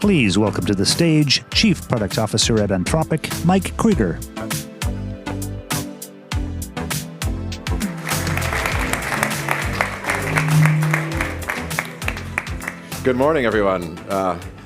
Please welcome to the stage Chief Product Officer at Anthropic, Mike Krieger. Good morning, everyone.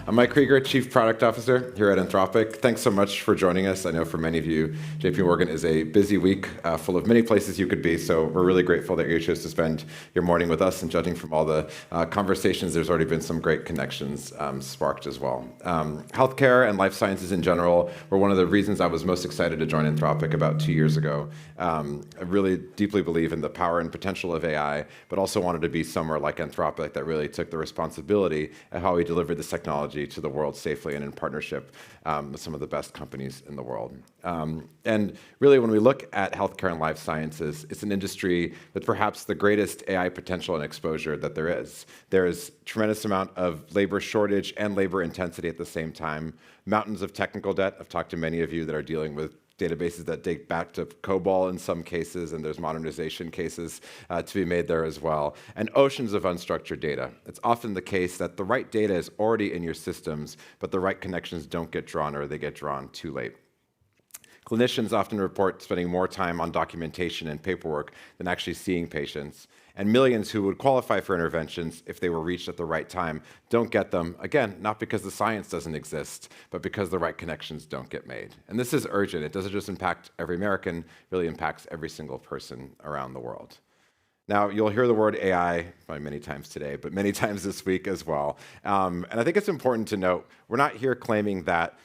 I'm Mike Krieger, Chief Product Officer here at Anthropic. Thanks so much for joining us. I know for many of you, JP Morgan is a busy week full of many places you could be, so we're really grateful that you chose to spend your morning with us, and judging from all the conversations, there's already been some great connections sparked as well. Healthcare and life sciences in general were one of the reasons I was most excited to join Anthropic about 2 years ago. I really deeply believe in the power and potential of AI, but also wanted to be somewhere like Anthropic that really took the responsibility of how we delivered this technology to the world safely and in partnership with some of the best companies in the world. And really, when we look at healthcare and life sciences, it's an industry with perhaps the greatest AI potential and exposure that there is. There is tremendous amount of labor shortage and labor intensity at the same time, mountains of technical debt. I've talked to many of you that are dealing with databases that date back to COBOL in some cases, and there's modernization cases to be made there as well, and oceans of unstructured data. It's often the case that the right data is already in your systems, but the right connections don't get drawn, or they get drawn too late. Clinicians often report spending more time on documentation and paperwork than actually seeing patients. And millions who would qualify for interventions if they were reached at the right time don't get them, again, not because the science doesn't exist, but because the right connections don't get made. And this is urgent. It doesn't just impact every American, it really impacts every single person around the world. Now, you'll hear the word AI probably many times today, but many times this week as well. And I think it's important to note, we're not here claiming that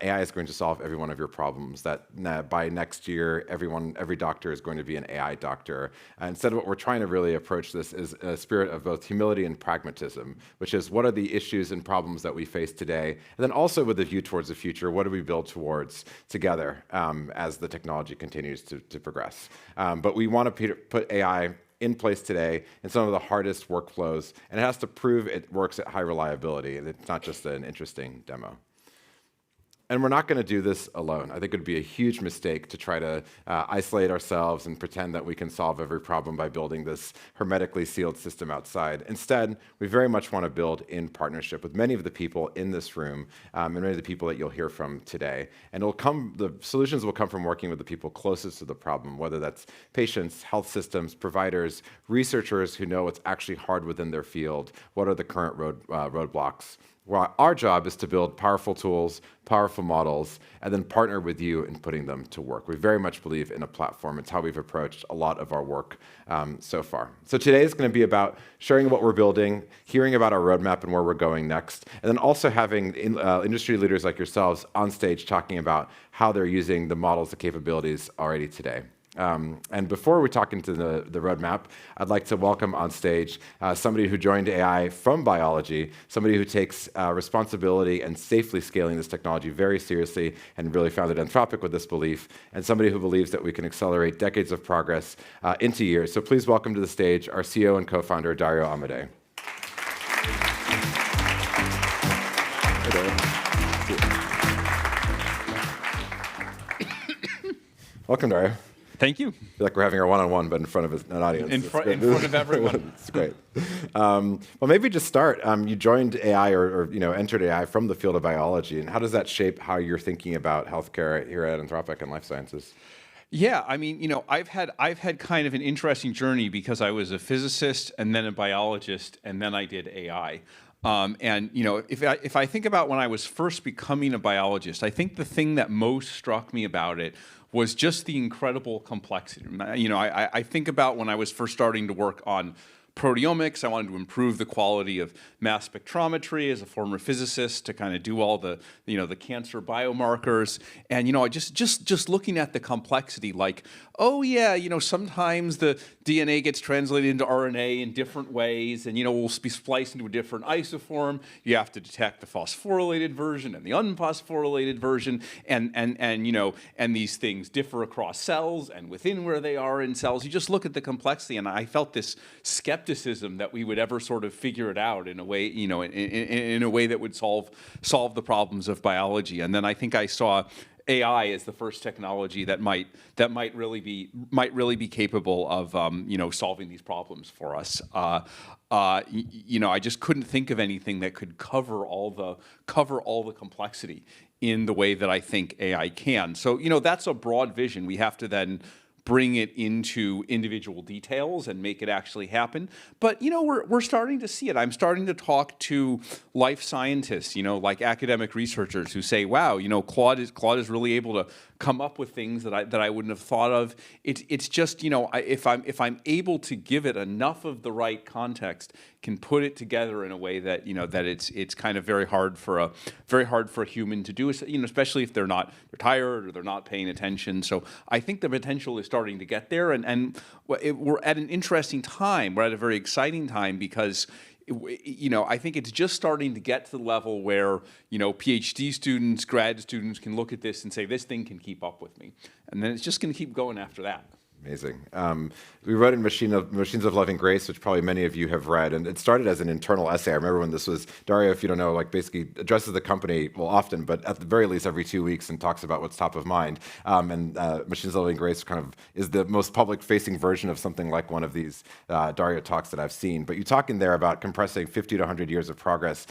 AI is going to solve every one of your problems, that by next year, every doctor is going to be an AI doctor. Instead, what we're trying to really approach this is a spirit of both humility and pragmatism, which is what are the issues and problems that we face today, and then also with a view towards the future, what do we build towards together as the technology continues to progress. But we want to put AI in place today in some of the hardest workflows, and it has to prove it works at high reliability, and it's not just an interesting demo. And we're not going to do this alone. I think it would be a huge mistake to try to isolate ourselves and pretend that we can solve every problem by building this hermetically sealed system outside. Instead, we very much want to build in partnership with many of the people in this room and many of the people that you'll hear from today. And the solutions will come from working with the people closest to the problem, whether that's patients, health systems, providers, researchers who know what's actually hard within their field, what are the current roadblocks. Well, our job is to build powerful tools, powerful models, and then partner with you in putting them to work. We very much believe in a platform. It's how we've approached a lot of our work so far. So today is going to be about sharing what we're building, hearing about our roadmap and where we're going next, and then also having industry leaders like yourselves on stage talking about how they're using the models, the capabilities already today. And before we talk into the roadmap, I'd like to welcome on stage somebody who joined AI from biology, somebody who takes responsibility and safely scaling this technology very seriously and really founded Anthropic with this belief, and somebody who believes that we can accelerate decades of progress into years. So please welcome to the stage our CEO and co-founder, Dario Amodei. Welcome, Dario. Thank you. I feel like we're having our one-on-one, but in front of an audience. In front of everyone. It's great. Well, maybe just start. You joined AI or entered AI from the field of biology, and how does that shape how you're thinking about healthcare here at Anthropic and life sciences? Yeah, I mean, I've had kind of an interesting journey because I was a physicist and then a biologist, and then I did AI. And if I think about when I was first becoming a biologist, I think the thing that most struck me about it was just the incredible complexity. I think about when I was first starting to work on proteomics. I wanted to improve the quality of mass spectrometry as a former physicist to kind of do all the cancer biomarkers. And just looking at the complexity, like, oh yeah, sometimes the DNA gets translated into RNA in different ways, and we'll be spliced into a different isoform. You have to detect the phosphorylated version and the unphosphorylated version, and these things differ across cells and within where they are in cells. You just look at the complexity, and I felt this skepticism that we would ever sort of figure it out in a way, in a way that would solve the problems of biology. And then I think I saw AI as the first technology that might really be capable of solving these problems for us. I just couldn't think of anything that could cover all the complexity in the way that I think AI can. So that's a broad vision. We have to then bring it into individual details and make it actually happen. But we're starting to see it. I'm starting to talk to life scientists, like academic researchers who say, "Wow, Claude is really able to come up with things that I wouldn't have thought of." It's just if I'm able to give it enough of the right context, can put it together in a way that that it's kind of very hard for a human to do, especially if they're tired or they're not paying attention. So I think the potential is starting to get there, and we're at an interesting time. We're at a very exciting time because I think it's just starting to get to the level where PhD students, grad students can look at this and say, this thing can keep up with me, and then it's just going to keep going after that. Amazing. We wrote in Machines of Loving Grace, which probably many of you have read, and it started as an internal essay. I remember when this was, Dario, if you don't know, basically addresses the company, well, often, but at the very least every 2 weeks, and talks about what's top of mind. Machines of Loving Grace kind of is the most public-facing version of something like one of these Dario talks that I've seen. But you talk in there about compressing 50 to 100 years of progress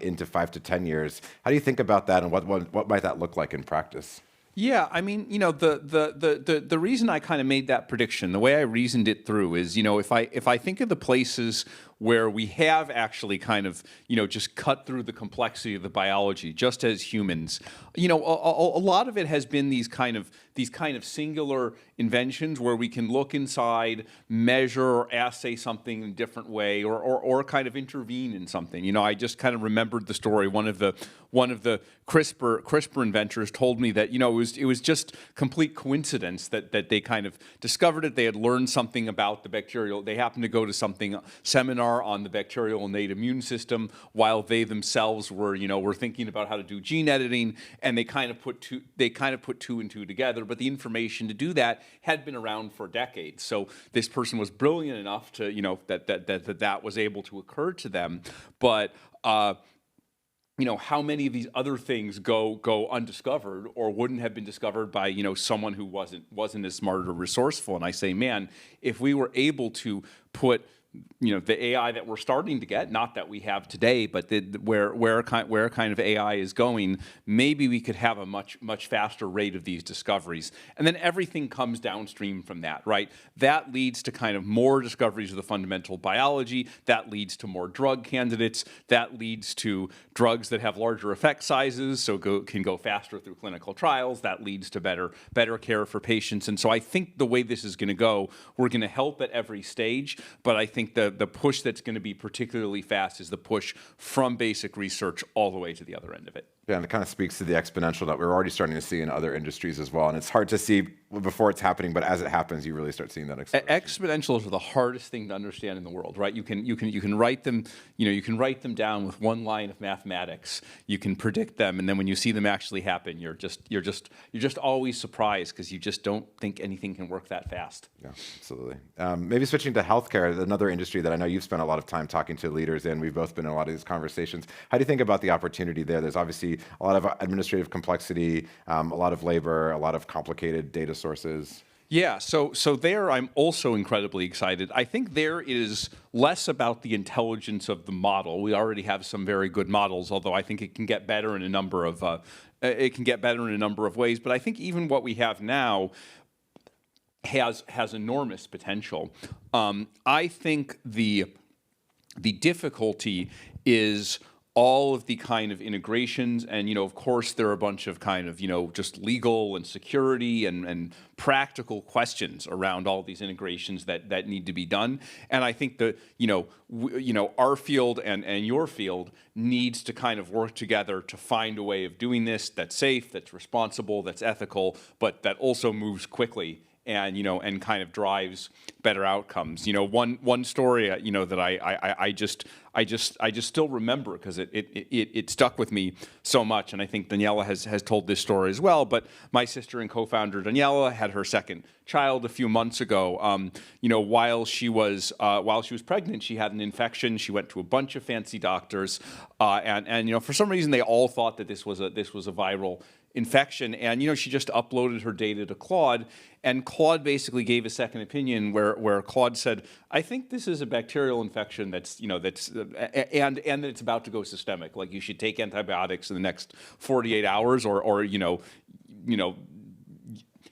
into 5 to 10 years. How do you think about that, and what might that look like in practice? Yeah, I mean, the reason I kind of made that prediction, the way I reasoned it through is, if I think of the places where we have actually kind of, just cut through the complexity of the biology, just as humans, a lot of it has been these kind of singular inventions where we can look inside, measure or assay something in a different way, or kind of intervene in something. I just kind of remembered the story. One of the CRISPR inventors told me that it was just complete coincidence that they kind of discovered it. They had learned something about the bacterial. They happened to go to seminar on the bacterial innate immune system while they themselves were thinking about how to do gene editing, and they kind of put two and two together. But the information to do that had been around for decades. So this person was brilliant enough to that was able to occur to them. But how many of these other things go undiscovered or wouldn't have been discovered by someone who wasn't as smart or resourceful? And I say, man, if we were able to put the AI that we're starting to get, not that we have today, but where kind of AI is going, maybe we could have a much faster rate of these discoveries. And then everything comes downstream from that, right? That leads to kind of more discoveries of the fundamental biology. That leads to more drug candidates. That leads to drugs that have larger effect sizes, so can go faster through clinical trials. That leads to better care for patients. And so I think the way this is going to go, we're going to help at every stage, but I think the push that's going to be particularly fast is the push from basic research all the way to the other end of it. Yeah, and it kind of speaks to the exponential that we're already starting to see in other industries as well. And it's hard to see before it's happening, but as it happens, you really start seeing that acceleration. Exponentials are the hardest thing to understand in the world, right? You can write them, you can write them down with one line of mathematics. You can predict them, and then when you see them actually happen, you're just always surprised because you just don't think anything can work that fast. Yeah, absolutely. Maybe switching to healthcare, another industry that I know you've spent a lot of time talking to leaders in. We've both been in a lot of these conversations. How do you think about the opportunity there? There's obviously a lot of administrative complexity, a lot of labor, a lot of complicated data sources. Yeah, so there I'm also incredibly excited. I think there is less about the intelligence of the model. We already have some very good models, although I think it can get better in a number of ways. But I think even what we have now has enormous potential. I think the difficulty is all of the kind of integrations, and of course there are a bunch of kind of just legal and security and practical questions around all these integrations that need to be done. And I think that our field and your field needs to kind of work together to find a way of doing this that's safe, that's responsible, that's ethical, but that also moves quickly and and kind of drives better outcomes. One story that I just still remember because it stuck with me so much, and I think Daniela has told this story as well. But my sister and co-founder Daniela had her second child a few months ago. While she was pregnant, she had an infection. She went to a bunch of fancy doctors, and for some reason they all thought that this was a viral infection. And, she just uploaded her data to Claude, and Claude basically gave a second opinion where Claude said, I think this is a bacterial infection that's, and that it's about to go systemic. Like, you should take antibiotics in the next 48 hours or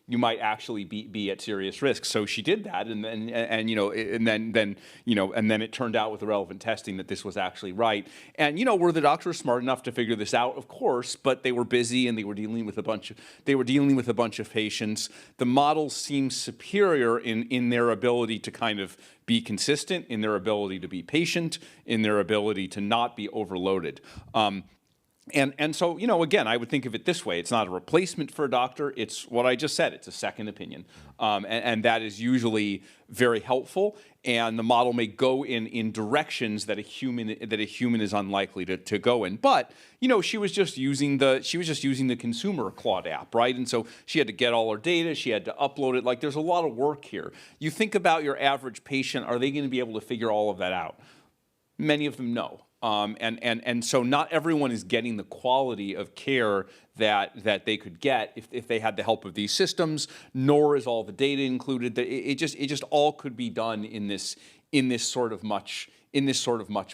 you might actually be at serious risk. So she did that, and then it turned out with the relevant testing that this was actually right. And were the doctors smart enough to figure this out? Of course, but they were busy and they were dealing with a bunch of patients. The models seem superior in their ability to kind of be consistent, in their ability to be patient, in their ability to not be overloaded. And so, again, I would think of it this way. It's not a replacement for a doctor. It's what I just said. It's a second opinion. And that is usually very helpful. And the model may go in directions that a human is unlikely to go in. But, she was just using the consumer Claude app, right? And so she had to get all her data. She had to upload it. Like, there's a lot of work here. You think about your average patient. Are they going to be able to figure all of that out? Many of them, no. And so not everyone is getting the quality of care that they could get if they had the help of these systems, nor is all the data included. It just all could be done in this sort of much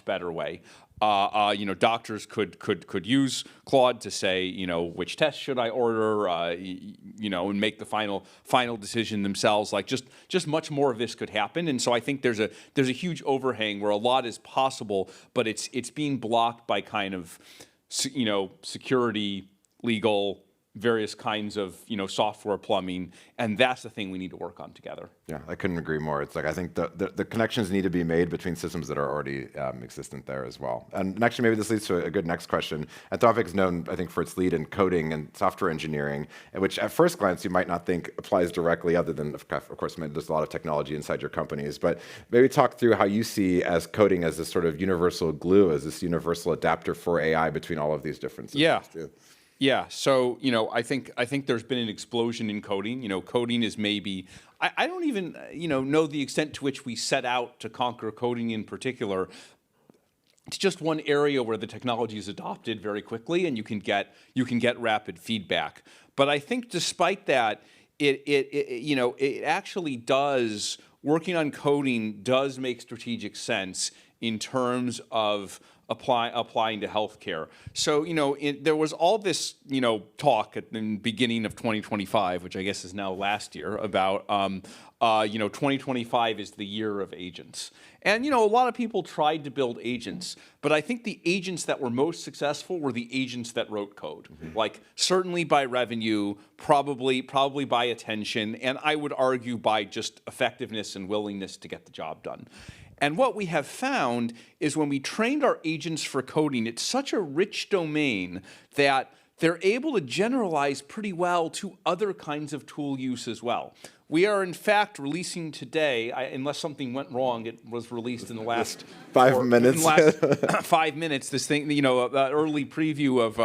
better way. Doctors could use Claude to say, which test should I order, and make the final decision themselves. Like, just much more of this could happen. And so I think there's a huge overhang where a lot is possible, but it's being blocked by kind of, security, legal, various kinds of software plumbing, and that's the thing we need to work on together. Yeah, I couldn't agree more. It's like, I think the connections need to be made between systems that are already existent there as well. And actually, maybe this leads to a good next question. Anthropic is known, I think, for its lead in coding and software engineering, which at first glance you might not think applies directly, other than, of course, there's a lot of technology inside your companies. But maybe talk through how you see as coding as this sort of universal glue, as this universal adapter for AI between all of these different systems too. Yeah, so I think there's been an explosion in coding. Coding is maybe, I don't even know the extent to which we set out to conquer coding in particular. It's just one area where the technology is adopted very quickly, and you can get rapid feedback. But I think despite that, it actually does, working on coding does make strategic sense in terms of applying to healthcare. So, there was all this, talk at the beginning of 2025, which I guess is now last year, about, 2025 is the year of agents. And, a lot of people tried to build agents, but I think the agents that were most successful were the agents that wrote code. Mm-hmm. Like, certainly by revenue, probably by attention, and I would argue by just effectiveness and willingness to get the job done. And what we have found is when we trained our agents for coding, it's such a rich domain that they're able to generalize pretty well to other kinds of tool use as well. We are, in fact, releasing today, unless something went wrong, it was released in the last 5 minutes. In the last 5 minutes, this thing, early preview of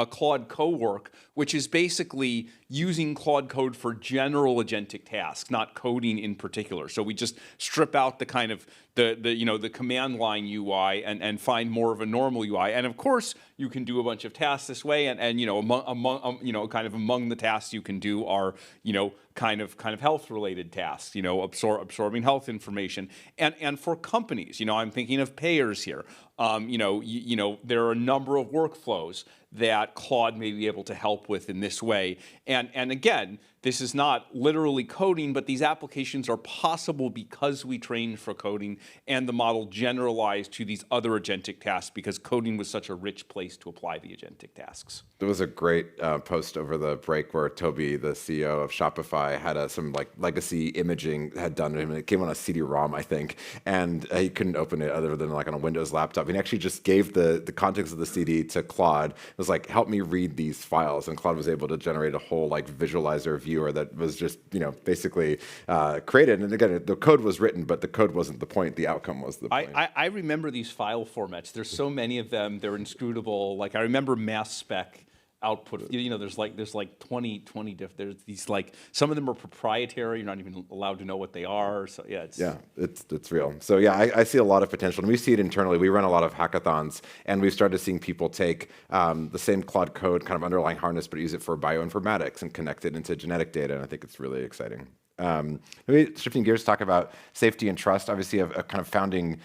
Claude Cowork, which is basically using Claude Code for general agentic tasks, not coding in particular. So we just strip out the kind of the command line UI and find more of a normal UI. And of course, you can do a bunch of tasks this way, and among the tasks you can do are kind of health related tasks, absorbing health information, and for companies, I'm thinking of payers here. There are a number of workflows that Claude may be able to help with in this way. And again, this is not literally coding, but these applications are possible because we trained for coding and the model generalized to these other agentic tasks because coding was such a rich place to apply the agentic tasks. There was a great post over the break where Toby, the CEO of Shopify, had some legacy imaging had done to him, and it came on a CD-ROM, I think, and he couldn't open it other than on a Windows laptop. And he actually just gave the contents of the CD to Claude. It was like, help me read these files, and Claude was able to generate a whole visualizer viewer that was just basically created. And again, the code was written, but the code wasn't the point. The outcome was the point. I remember these file formats. There's so many of them. They're inscrutable. Like, I remember mass spec output. There's like 20 different. There's these like some of them are proprietary. You're not even allowed to know what they are. So yeah, it's real. So yeah, I see a lot of potential, and we see it internally. We run a lot of hackathons, and we've started seeing people take the same Claude code, kind of underlying harness, but use it for bioinformatics and connect it into genetic data. And I think it's really exciting. Maybe shifting gears to talk about safety and trust. Obviously, a kind of founding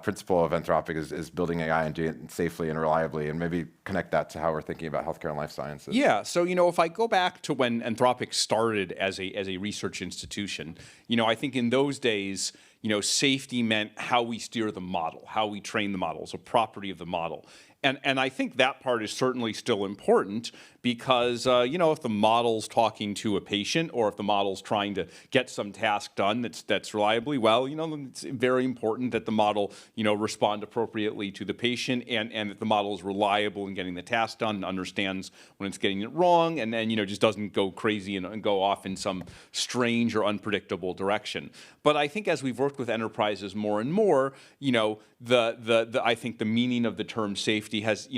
principle of Anthropic is building AI and doing it safely and reliably, and maybe connect that to how we're thinking about healthcare and life sciences. Yeah. So if I go back to when Anthropic started as a research institution, I think in those days, safety meant how we steer the model, how we train the model, so property of the model. And I think that part is certainly still important because, if the model's talking to a patient or if the model's trying to get some task done that's reliably, well, it's very important that the model, respond appropriately to the patient and that the model is reliable in getting the task done and understands when it's getting it wrong and then, just doesn't go crazy and go off in some strange or unpredictable direction. But I think as we've worked with enterprises more and more, I think the meaning of the term safety has,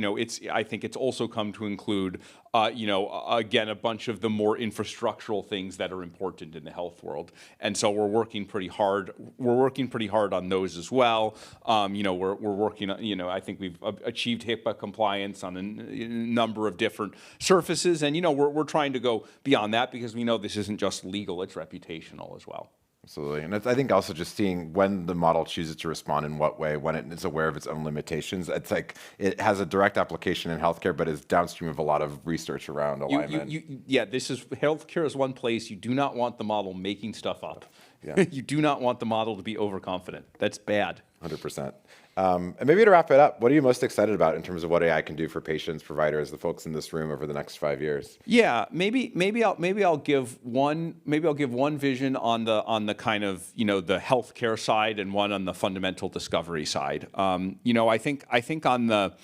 I think it's also come to include, again, a bunch of the more infrastructural things that are important in the health world. And so we're working pretty hard. We're working pretty hard on those as well. We're working on, I think we've achieved HIPAA compliance on a number of different surfaces. And, we're trying to go beyond that because we know this isn't just legal, it's reputational as well. Absolutely. And I think also just seeing when the model chooses to respond in what way, when it is aware of its own limitations. It's like it has a direct application in healthcare, but is downstream of a lot of research around alignment. Healthcare is one place you do not want the model making stuff up. Yeah. You do not want the model to be overconfident. That's bad. 100%. And maybe to wrap it up, what are you most excited about in terms of what AI can do for patients, providers, the folks in this room over the next 5 years? Yeah, maybe I'll give one vision on the kind of the healthcare side and one on the fundamental discovery side. I think on the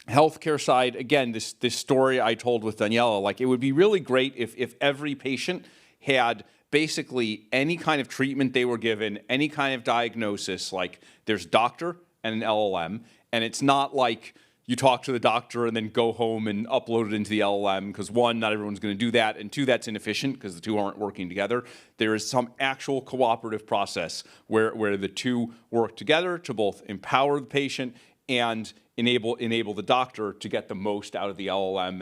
healthcare side, again, this story I told with Daniela, like it would be really great if every patient had basically any kind of treatment they were given, any kind of diagnosis, like there's doctor and an LLM, and it's not like you talk to the doctor and then go home and upload it into the LLM because one, not everyone's going to do that, and two, that's inefficient because the two aren't working together. There is some actual cooperative process where the two work together to both empower the patient and enable the doctor to get the most out of the LLM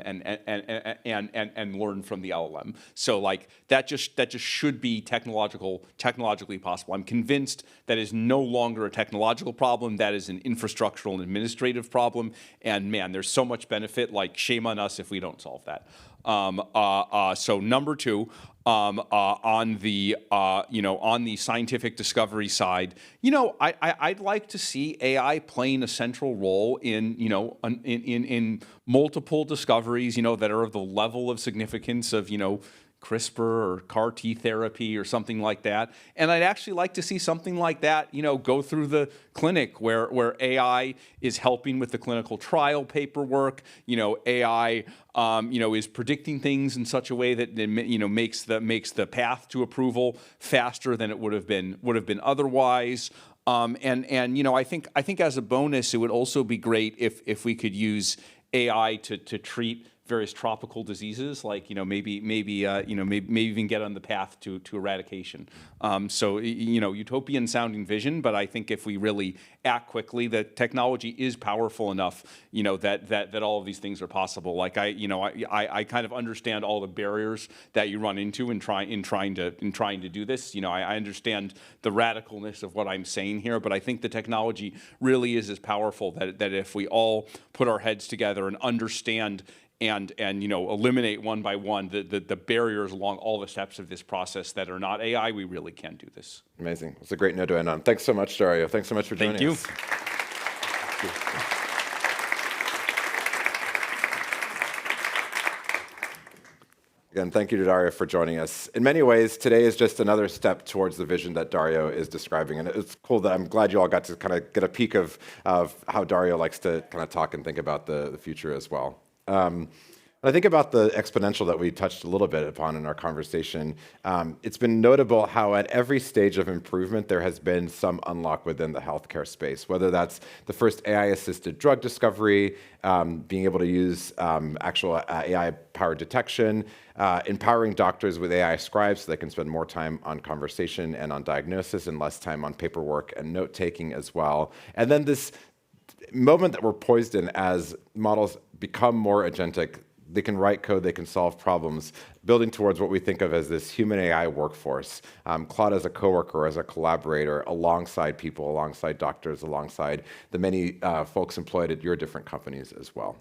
and learn from the LLM. So like that just should be technologically possible. I'm convinced that is no longer a technological problem. That is an infrastructural and administrative problem. And man, there's so much benefit. Like shame on us if we don't solve that. So number two, on the scientific discovery side, I'd like to see AI playing a central role in multiple discoveries, that are of the level of significance of, CRISPR or CAR T therapy or something like that. And I'd actually like to see something like that, go through the clinic where AI is helping with the clinical trial paperwork. AI, is predicting things in such a way that makes the path to approval faster than it would have been otherwise. I think as a bonus, it would also be great if we could use AI to treat various tropical diseases, like maybe even get on the path to eradication. Utopian sounding vision, but I think if we really act quickly, the technology is powerful enough, that all of these things are possible. Like I kind of understand all the barriers that you run into in trying to do this. I understand the radicalness of what I'm saying here, but I think the technology really is as powerful that if we all put our heads together and understand and eliminate one by one the barriers along all the steps of this process that are not AI, we really can do this. Amazing. It's a great note to end on. Thanks so much, Dario. Thanks so much for joining us. Thank you. Again, thank you to Dario for joining us. In many ways, today is just another step towards the vision that Dario is describing. And it's cool that I'm glad you all got to kind of get a peek of how Dario likes to kind of talk and think about the future as well. When I think about the exponential that we touched a little bit upon in our conversation, it's been notable how at every stage of improvement there has been some unlock within the healthcare space, whether that's the first AI-assisted drug discovery, being able to use actual AI-powered detection, empowering doctors with AI scribes so they can spend more time on conversation and on diagnosis and less time on paperwork and note-taking as well. And then this moment that we're poised in as models become more agentic. They can write code, they can solve problems, building towards what we think of as this human AI workforce. Claude as a coworker, as a collaborator, alongside people, alongside doctors, alongside the many folks employed at your different companies as well.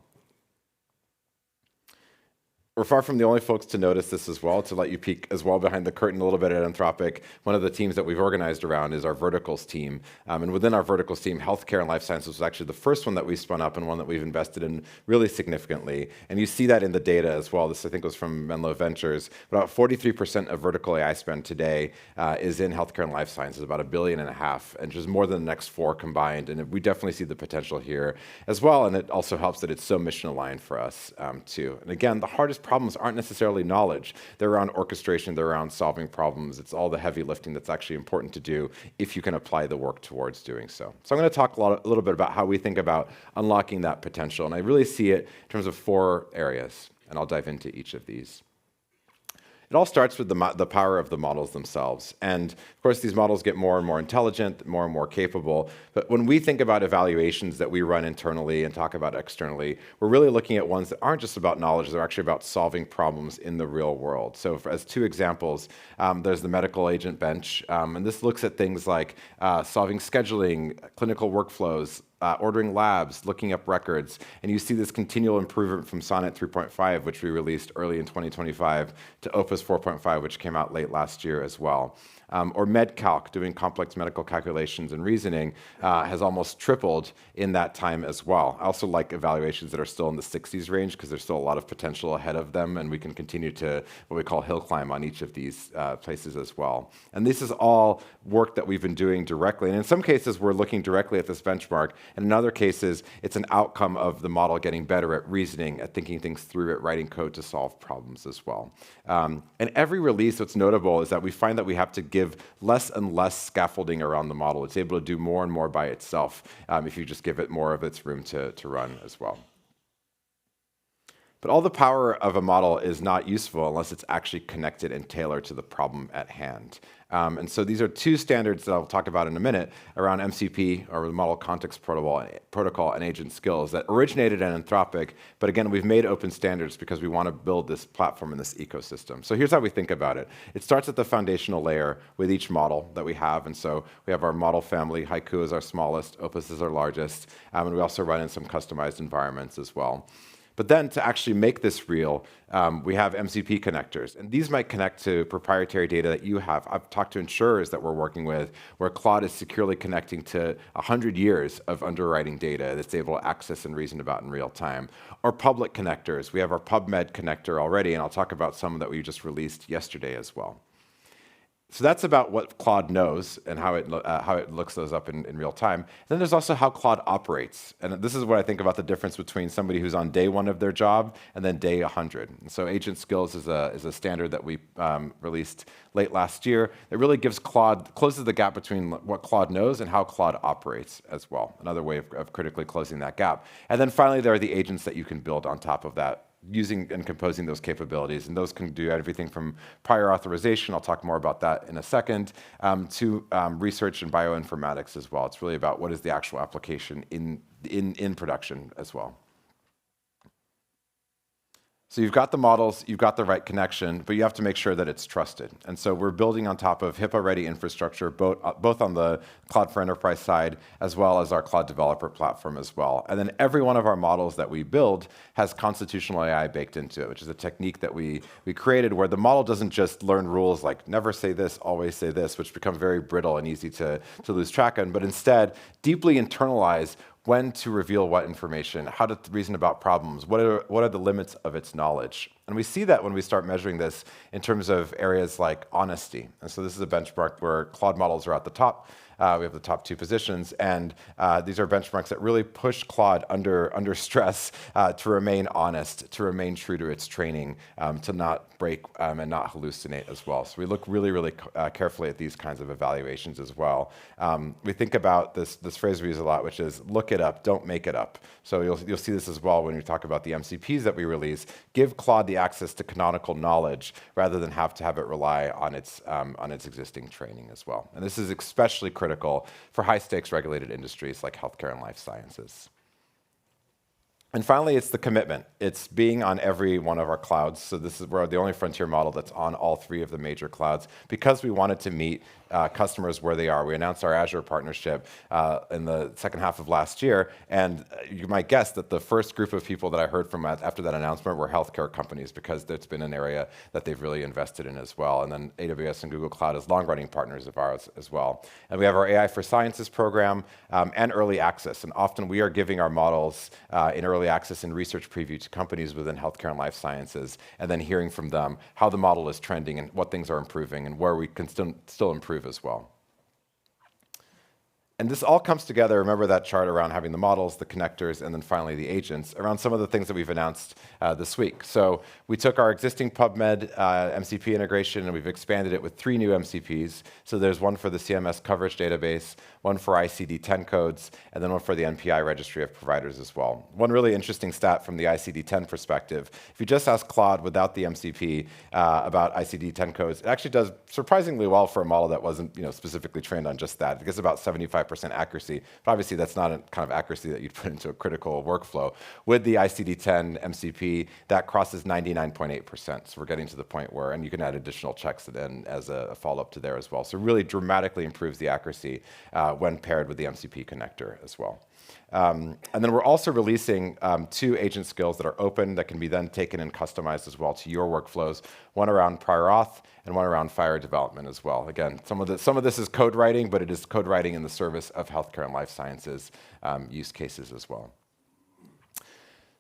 We're far from the only folks to notice this as well. To let you peek as well behind the curtain a little bit at Anthropic, one of the teams that we've organized around is our verticals team. And within our verticals team, healthcare and life sciences was actually the first one that we spun up and one that we've invested in really significantly. And you see that in the data as well. This, I think, was from Menlo Ventures. About 43% of vertical AI spend today is in healthcare and life sciences, about $1.5 billion, and just more than the next 4 combined. And we definitely see the potential here as well. And it also helps that it's so mission aligned for us too. And again, the hardest problems aren't necessarily knowledge. They're around orchestration, they're around solving problems. It's all the heavy lifting that's actually important to do if you can apply the work towards doing so. So I'm going to talk a little bit about how we think about unlocking that potential. And I really see it in terms of 4 areas, and I'll dive into each of these. It all starts with the power of the models themselves. And of course, these models get more and more intelligent, more and more capable. But when we think about evaluations that we run internally and talk about externally, we're really looking at ones that aren't just about knowledge, they're actually about solving problems in the real world. So as 2 examples, there's the medical agent bench. And this looks at things like solving scheduling, clinical workflows, ordering labs, looking up records, and you see this continual improvement from Sonnet 3.5, which we released early in 2025, to Opus 4.5, which came out late last year as well. Or MedCalc, doing complex medical calculations and reasoning, has almost tripled in that time as well. I also like evaluations that are still in the 60s range because there's still a lot of potential ahead of them, and we can continue to what we call hill climb on each of these places as well. And this is all work that we've been doing directly. And in some cases, we're looking directly at this benchmark. And in other cases, it's an outcome of the model getting better at reasoning, at thinking things through, at writing code to solve problems as well. And every release, what's notable is that we find that we have to give less and less scaffolding around the model. It's able to do more and more by itself if you just give it more of its room to run as well. But all the power of a model is not useful unless it's actually connected and tailored to the problem at hand. And so these are 2 standards that I'll talk about in a minute around MCP, or the Model Context Protocol, and agent skills that originated at Anthropic. But again, we've made open standards because we want to build this platform and this ecosystem. So here's how we think about it. It starts at the foundational layer with each model that we have. And so we have our model family. Haiku is our smallest. Opus is our largest. And we also run in some customized environments as well. But then to actually make this real, we have MCP connectors. And these might connect to proprietary data that you have. I've talked to insurers that we're working with where Claude is securely connecting to 100 years of underwriting data that's able to access and reason about in real time. Or public connectors. We have our PubMed connector already, and I'll talk about some that we just released yesterday as well. So that's about what Claude knows and how it looks those up in real time. Then there's also how Claude operates. And this is what I think about the difference between somebody who's on day 1 of their job and then day 100. And so agent skills is a standard that we released late last year. It really closes the gap between what Claude knows and how Claude operates as well. Another way of critically closing that gap. And then finally, there are the agents that you can build on top of that, using and composing those capabilities. And those can do everything from prior authorization, I'll talk more about that in a second, to research and bioinformatics as well. It's really about what is the actual application in production as well. So you've got the models, you've got the right connection, but you have to make sure that it's trusted. And so we're building on top of HIPAA-ready infrastructure, both on the Cloud for Enterprise side, as well as our Cloud Developer Platform as well. And then every one of our models that we build has constitutional AI baked into it, which is a technique that we created where the model doesn't just learn rules like never say this, always say this, which become very brittle and easy to lose track on, but instead deeply internalize when to reveal what information, how to reason about problems, what are the limits of its knowledge. And And we see that when we start measuring this in terms of areas like honesty. And so this is a benchmark where Claude models are at the top. We have the top 2 positions, and these are benchmarks that really push Claude under stress to remain honest, to remain true to its training, to not break and not hallucinate as well. So we look really carefully at these kinds of evaluations as well. We think about this phrase we use a lot, which is look it up, don't make it up. So you'll see this as well when we talk about the MCPs that we release. Give Claude the access to canonical knowledge rather than have to have it rely on its existing training as well. And this is especially critical for high-stakes regulated industries like healthcare and life sciences. And finally, it's the commitment. It's being on every one of our clouds. So we're the only frontier model that's on all 3 of the major clouds because we wanted to meet customers where they are. We announced our Azure partnership in the second half of last year, and you might guess that the first group of people that I heard from after that announcement were healthcare companies because it's been an area that they've really invested in as well. And then AWS and Google Cloud as long-running partners of ours as well. And we have our AI for Sciences program and early access. And often we are giving our models in early access and research preview to companies within healthcare and life sciences, and then hearing from them how the model is trending and what things are improving and where we can still improve as well. And this all comes together, remember that chart around having the models, the connectors, and then finally the agents, around some of the things that we've announced this week. So we took our existing PubMed MCP integration and we've expanded it with 3 new MCPs. So there's one for the CMS coverage database, one for ICD-10 codes, and then one for the NPI registry of providers as well. One really interesting stat from the ICD-10 perspective, if you just ask Claude without the MCP about ICD-10 codes, it actually does surprisingly well for a model that wasn't specifically trained on just that. It gets about 75% accuracy, but obviously that's not a kind of accuracy that you'd put into a critical workflow. With the ICD-10 MCP, that crosses 99.8%. So we're getting to the point where, and you can add additional checks then as a follow-up to there as well. So really dramatically improves the accuracy when paired with the MCP connector as well. And then we're also releasing 2 agent skills that are open that can be then taken and customized as well to your workflows, one around prior auth and one around FHIR development as well. Again, some of this is code writing, but it is code writing in the service of healthcare and life sciences use cases as well.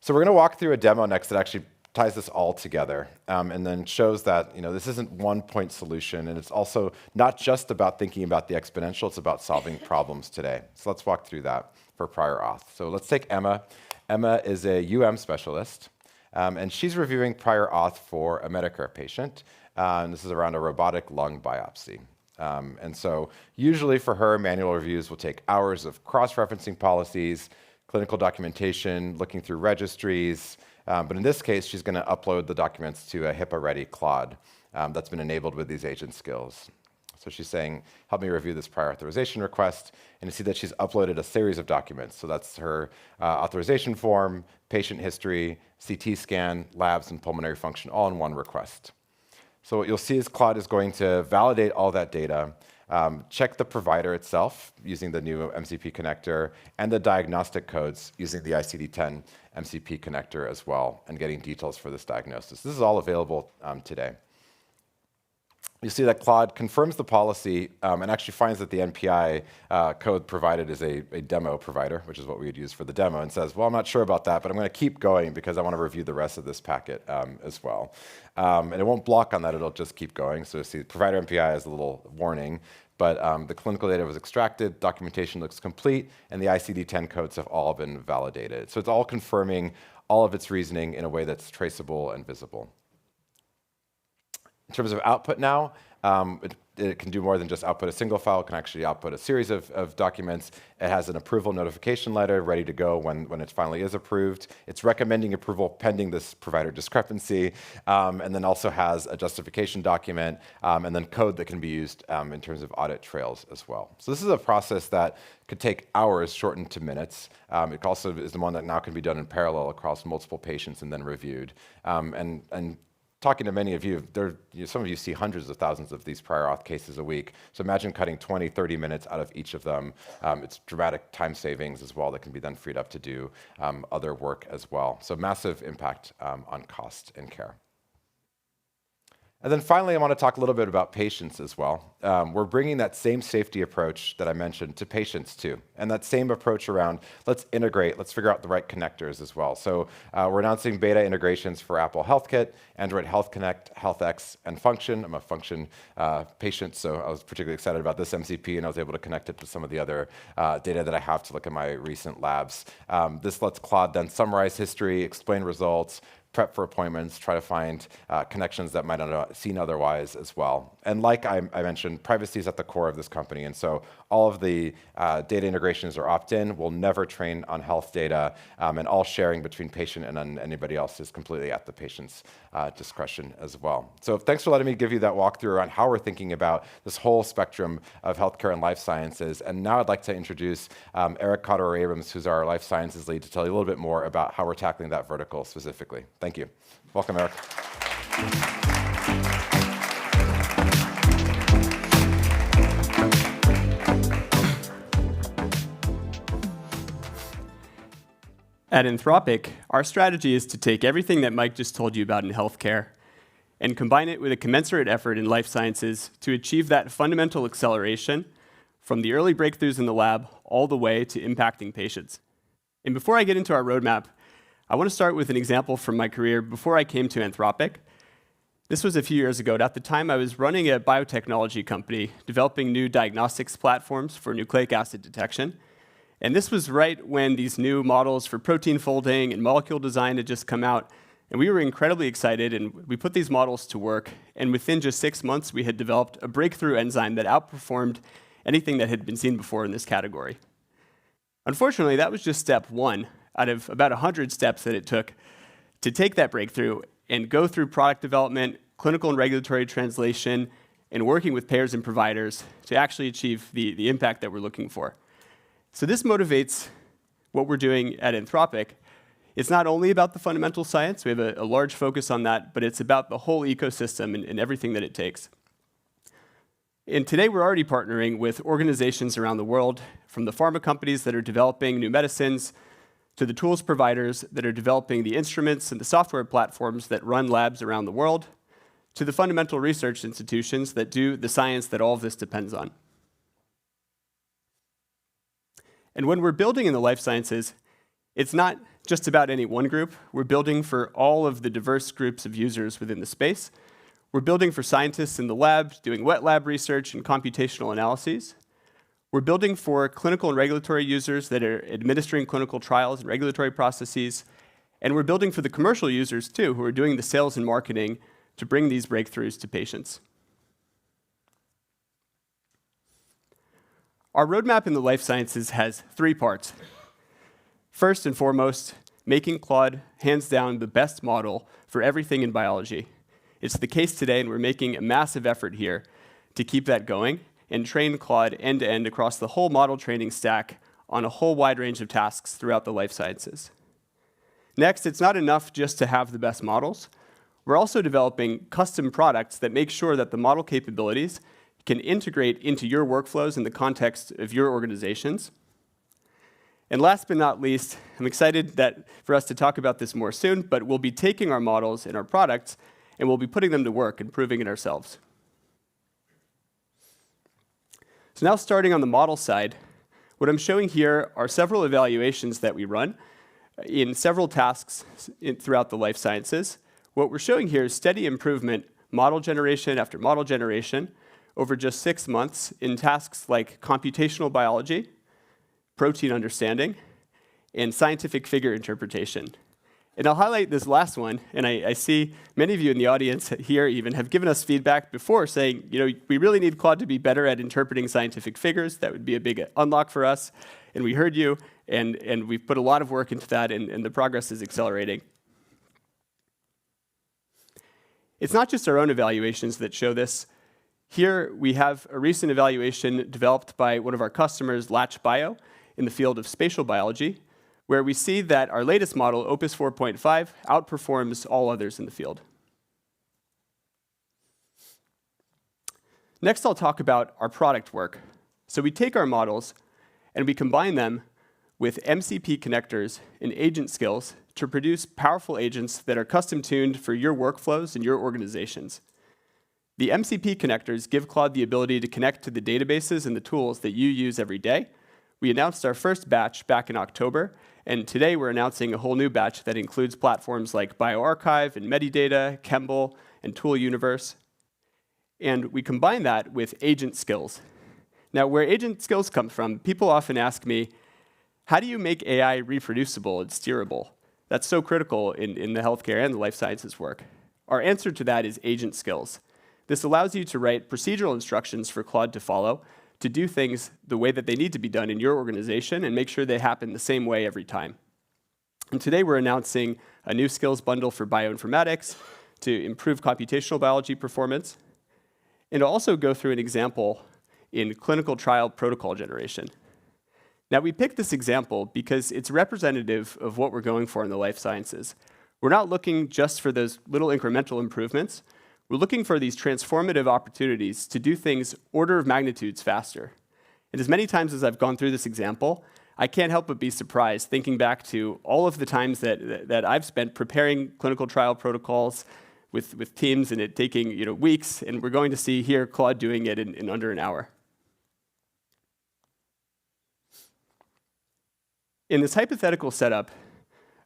So we're going to walk through a demo next that actually ties this all together and then shows that this isn't one point solution, and it's also not just about thinking about the exponential, it's about solving problems today. So let's walk through that for prior auth. So let's take Emma. Emma is a specialist, and she's reviewing prior auth for a Medicare patient. And this is around a robotic lung biopsy. And so usually for her, manual reviews will take hours of cross-referencing policies, clinical documentation, looking through registries. But in this case, she's going to upload the documents to a HIPAA-ready Claude that's been enabled with these agent skills. So she's saying, help me review this prior authorization request. And you see that she's uploaded a series of documents. So that's her authorization form, patient history, CT scan, labs, and pulmonary function, all in one request. So what you'll see is Claude is going to validate all that data, check the provider itself using the new MCP connector, and the diagnostic codes using the ICD-10 MCP connector as well, and getting details for this diagnosis. This is all available today. You see that Claude confirms the policy and actually finds that the NPI code provided is a demo provider, which is what we would use for the demo, and says, well, I'm not sure about that, but I'm going to keep going because I want to review the rest of this packet as well. And it won't block on that, it'll just keep going. So you see provider NPI has a little warning, but the clinical data was extracted, documentation looks complete, and the ICD-10 codes have all been validated. So it's all confirming all of its reasoning in a way that's traceable and visible. In terms of output now, it can do more than just output a single file. It can actually output a series of documents. It has an approval notification letter ready to go when it finally is approved. It's recommending approval pending this provider discrepancy, and then also has a justification document, and then code that can be used in terms of audit trails as well. So this is a process that could take hours shortened to minutes. It also is the one that now can be done in parallel across multiple patients and then reviewed. And talking to many of you, some of you see hundreds of thousands of these prior auth cases a week. So imagine cutting 20, 30 minutes out of each of them. It's dramatic time savings as well that can be then freed up to do other work as well. So massive impact on cost and care. And then finally, I want to talk a little bit about patients as well. We're bringing that same safety approach that I mentioned to patients too. And that same approach around, let's integrate, let's figure out the right connectors as well. So we're announcing beta integrations for Apple Health Kit, Android Health Connect, HealthX, and Function. I'm a Function patient, so I was particularly excited about this MCP, and I was able to connect it to some of the other data that I have to look at my recent labs. This lets Claude then summarize history, explain results, prep for appointments, try to find connections that might not have seen otherwise as well. And like I mentioned, privacy is at the core of this company. And so all of the data integrations are opt-in. We'll never train on health data, and all sharing between patient and anybody else is completely at the patient's discretion as well. So thanks for letting me give you that walkthrough around how we're thinking about this whole spectrum of healthcare and life sciences. And now I'd like to introduce Eric Cotter-Abrams, who's our life sciences lead, to tell you a little bit more about how we're tackling that vertical specifically. Thank you. Welcome, Eric. At Anthropic, our strategy is to take everything that Mike just told you about in healthcare and combine it with a commensurate effort in life sciences to achieve that fundamental acceleration from the early breakthroughs in the lab all the way to impacting patients. And before I get into our roadmap, I want to start with an example from my career before I came to Anthropic. This was a few years ago. At the time, I was running a biotechnology company developing new diagnostics platforms for nucleic acid detection. And this was right when these new models for protein folding and molecule design had just come out. And we were incredibly excited, and we put these models to work. And within just 6 months, we had developed a breakthrough enzyme that outperformed anything that had been seen before in this category. Unfortunately, that was just step one out of about 100 steps that it took to take that breakthrough and go through product development, clinical and regulatory translation, and working with payers and providers to actually achieve the impact that we're looking for. So this motivates what we're doing at Anthropic. It's not only about the fundamental science, we have a large focus on that, but it's about the whole ecosystem and everything that it takes. And today we're already partnering with organizations around the world, from the pharma companies that are developing new medicines, to the tools providers that are developing the instruments and the software platforms that run labs around the world, to the fundamental research institutions that do the science that all of this depends on. And when we're building in the life sciences, it's not just about any one group. We're building for all of the diverse groups of users within the space. We're building for scientists in the lab, doing wet lab research and computational analyses. We're building for clinical and regulatory users that are administering clinical trials and regulatory processes. And we're building for the commercial users, too, who are doing the sales and marketing to bring these breakthroughs to patients. Our roadmap in the life sciences has 3 parts. First and foremost, making Claude, hands down, the best model for everything in biology. It's the case today, and we're making a massive effort here to keep that going and train Claude end-to-end across the whole model training stack on a whole wide range of tasks throughout the life sciences. Next, it's not enough just to have the best models. We're also developing custom products that make sure that the model capabilities can integrate into your workflows in the context of your organizations. And last but not least, I'm excited for us to talk about this more soon, but we'll be taking our models and our products and we'll be putting them to work and proving it ourselves. So now starting on the model side, what I'm showing here are several evaluations that we run in several tasks throughout the life sciences. What we're showing here is steady improvement, model generation after model generation, over just 6 months in tasks like computational biology, protein understanding, and scientific figure interpretation. And I'll highlight this last one, and I see many of you in the audience here even have given us feedback before saying, we really need Claude to be better at interpreting scientific figures. That would be a big unlock for us. And we heard you, and we've put a lot of work into that, and the progress is accelerating. It's not just our own evaluations that show this. Here we have a recent evaluation developed by one of our customers, Latch Bio, in the field of spatial biology, where we see that our latest model, Opus 4.5, outperforms all others in the field. Next, I'll talk about our product work. So we take our models and we combine them with MCP connectors and agent skills to produce powerful agents that are custom tuned for your workflows and your organizations. The MCP connectors give Claude the ability to connect to the databases and the tools that you use every day. We announced our first batch back in October, and today we're announcing a whole new batch that includes platforms like bioRxiv and Medidata, Kemble, and Tool Universe. And we combine that with agent skills. Now, where agent skills come from, people often ask me, how do you make AI reproducible and steerable? That's so critical in the healthcare and the life sciences work. Our answer to that is agent skills. This allows you to write procedural instructions for Claude to follow, to do things the way that they need to be done in your organization and make sure they happen the same way every time. And today we're announcing a new skills bundle for bioinformatics to improve computational biology performance, and also go through an example in clinical trial protocol generation. Now, we picked this example because it's representative of what we're going for in the life sciences. We're not looking just for those little incremental improvements. We're looking for these transformative opportunities to do things order of magnitudes faster. And as many times as I've gone through this example, I can't help but be surprised thinking back to all of the times that I've spent preparing clinical trial protocols with teams and it taking weeks, and we're going to see here Claude doing it in under an hour. In this hypothetical setup,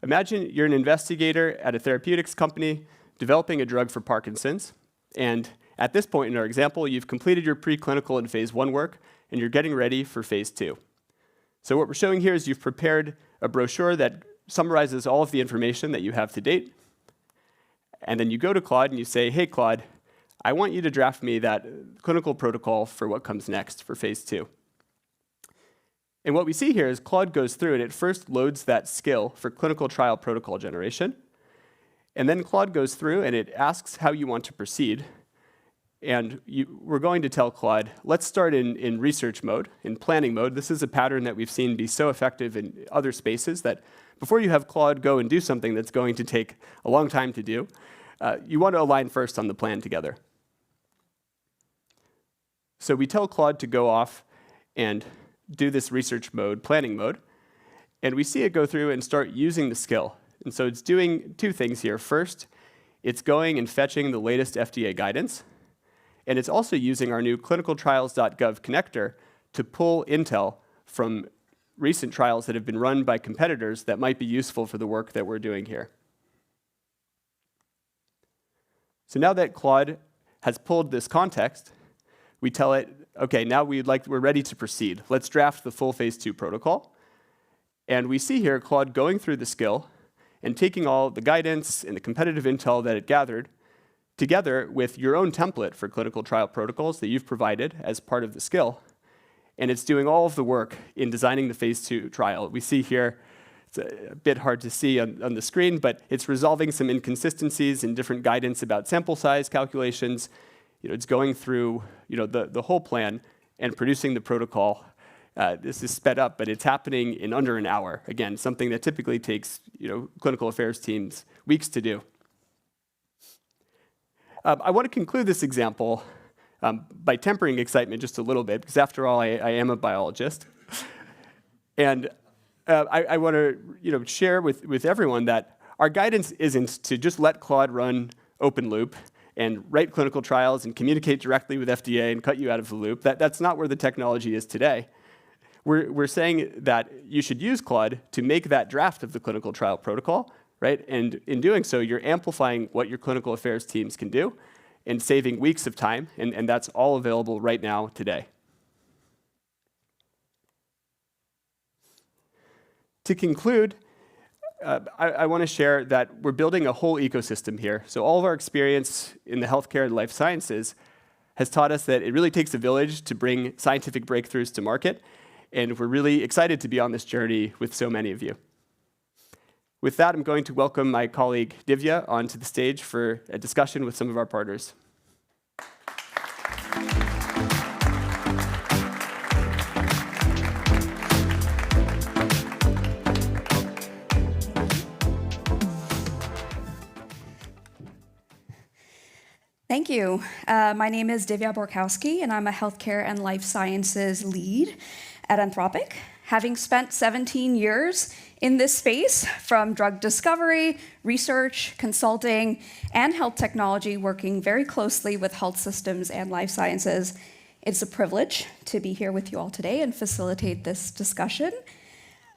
imagine you're an investigator at a therapeutics company developing a drug for Parkinson's, and at this point in our example, you've completed your preclinical and phase 1 work, and you're getting ready for phase 2. So what we're showing here is you've prepared a brochure that summarizes all of the information that you have to date, and then you go to Claude and you say, hey Claude, I want you to draft me that clinical protocol for what comes next for phase 2. And what we see here is Claude goes through and it first loads that skill for clinical trial protocol generation. And then Claude goes through and it asks how you want to proceed. And we're going to tell Claude, let's start in research mode, in planning mode. This is a pattern that we've seen be so effective in other spaces that before you have Claude go and do something that's going to take a long time to do, you want to align first on the plan together. So we tell Claude to go off and do this research mode, planning mode, and we see it go through and start using the skill. And so it's doing two things here. First, it's going and fetching the latest FDA guidance, and it's also using our new clinicaltrials.gov connector to pull intel from recent trials that have been run by competitors that might be useful for the work that we're doing here. So now that Claude has pulled this context, we tell it, okay, now we're ready to proceed. Let's draft the full phase 2 protocol. And we see here Claude going through the skill and taking all the guidance and the competitive intel that it gathered together with your own template for clinical trial protocols that you've provided as part of the skill. And it's doing all of the work in designing the phase 2 trial. We see here, it's a bit hard to see on the screen, but it's resolving some inconsistencies in different guidance about sample size calculations. It's going through the whole plan and producing the protocol. This is sped up, but it's happening in under an hour. Again, something that typically takes clinical affairs teams weeks to do. I want to conclude this example by tempering excitement just a little bit, because after all, I am a biologist. And I want to share with everyone that our guidance isn't to just let Claude run open loop and write clinical trials and communicate directly with FDA and cut you out of the loop. That's not where the technology is today. We're saying that you should use Claude to make that draft of the clinical trial protocol, right? And in doing so, you're amplifying what your clinical affairs teams can do and saving weeks of time, and that's all available right now today. To conclude, I want to share that we're building a whole ecosystem here. So all of our experience in the healthcare and life sciences has taught us that it really takes a village to bring scientific breakthroughs to market, and we're really excited to be on this journey with so many of you. With that, I'm going to welcome my colleague Divya onto the stage for a discussion with some of our partners. Thank you. My name is Divya Borkowski, and I'm a healthcare and life sciences lead at Anthropic. having spent 17 years in this space, from drug discovery, research, consulting, and health technology, working very closely with health systems and life sciences. It's a privilege to be here with you all today and facilitate this discussion.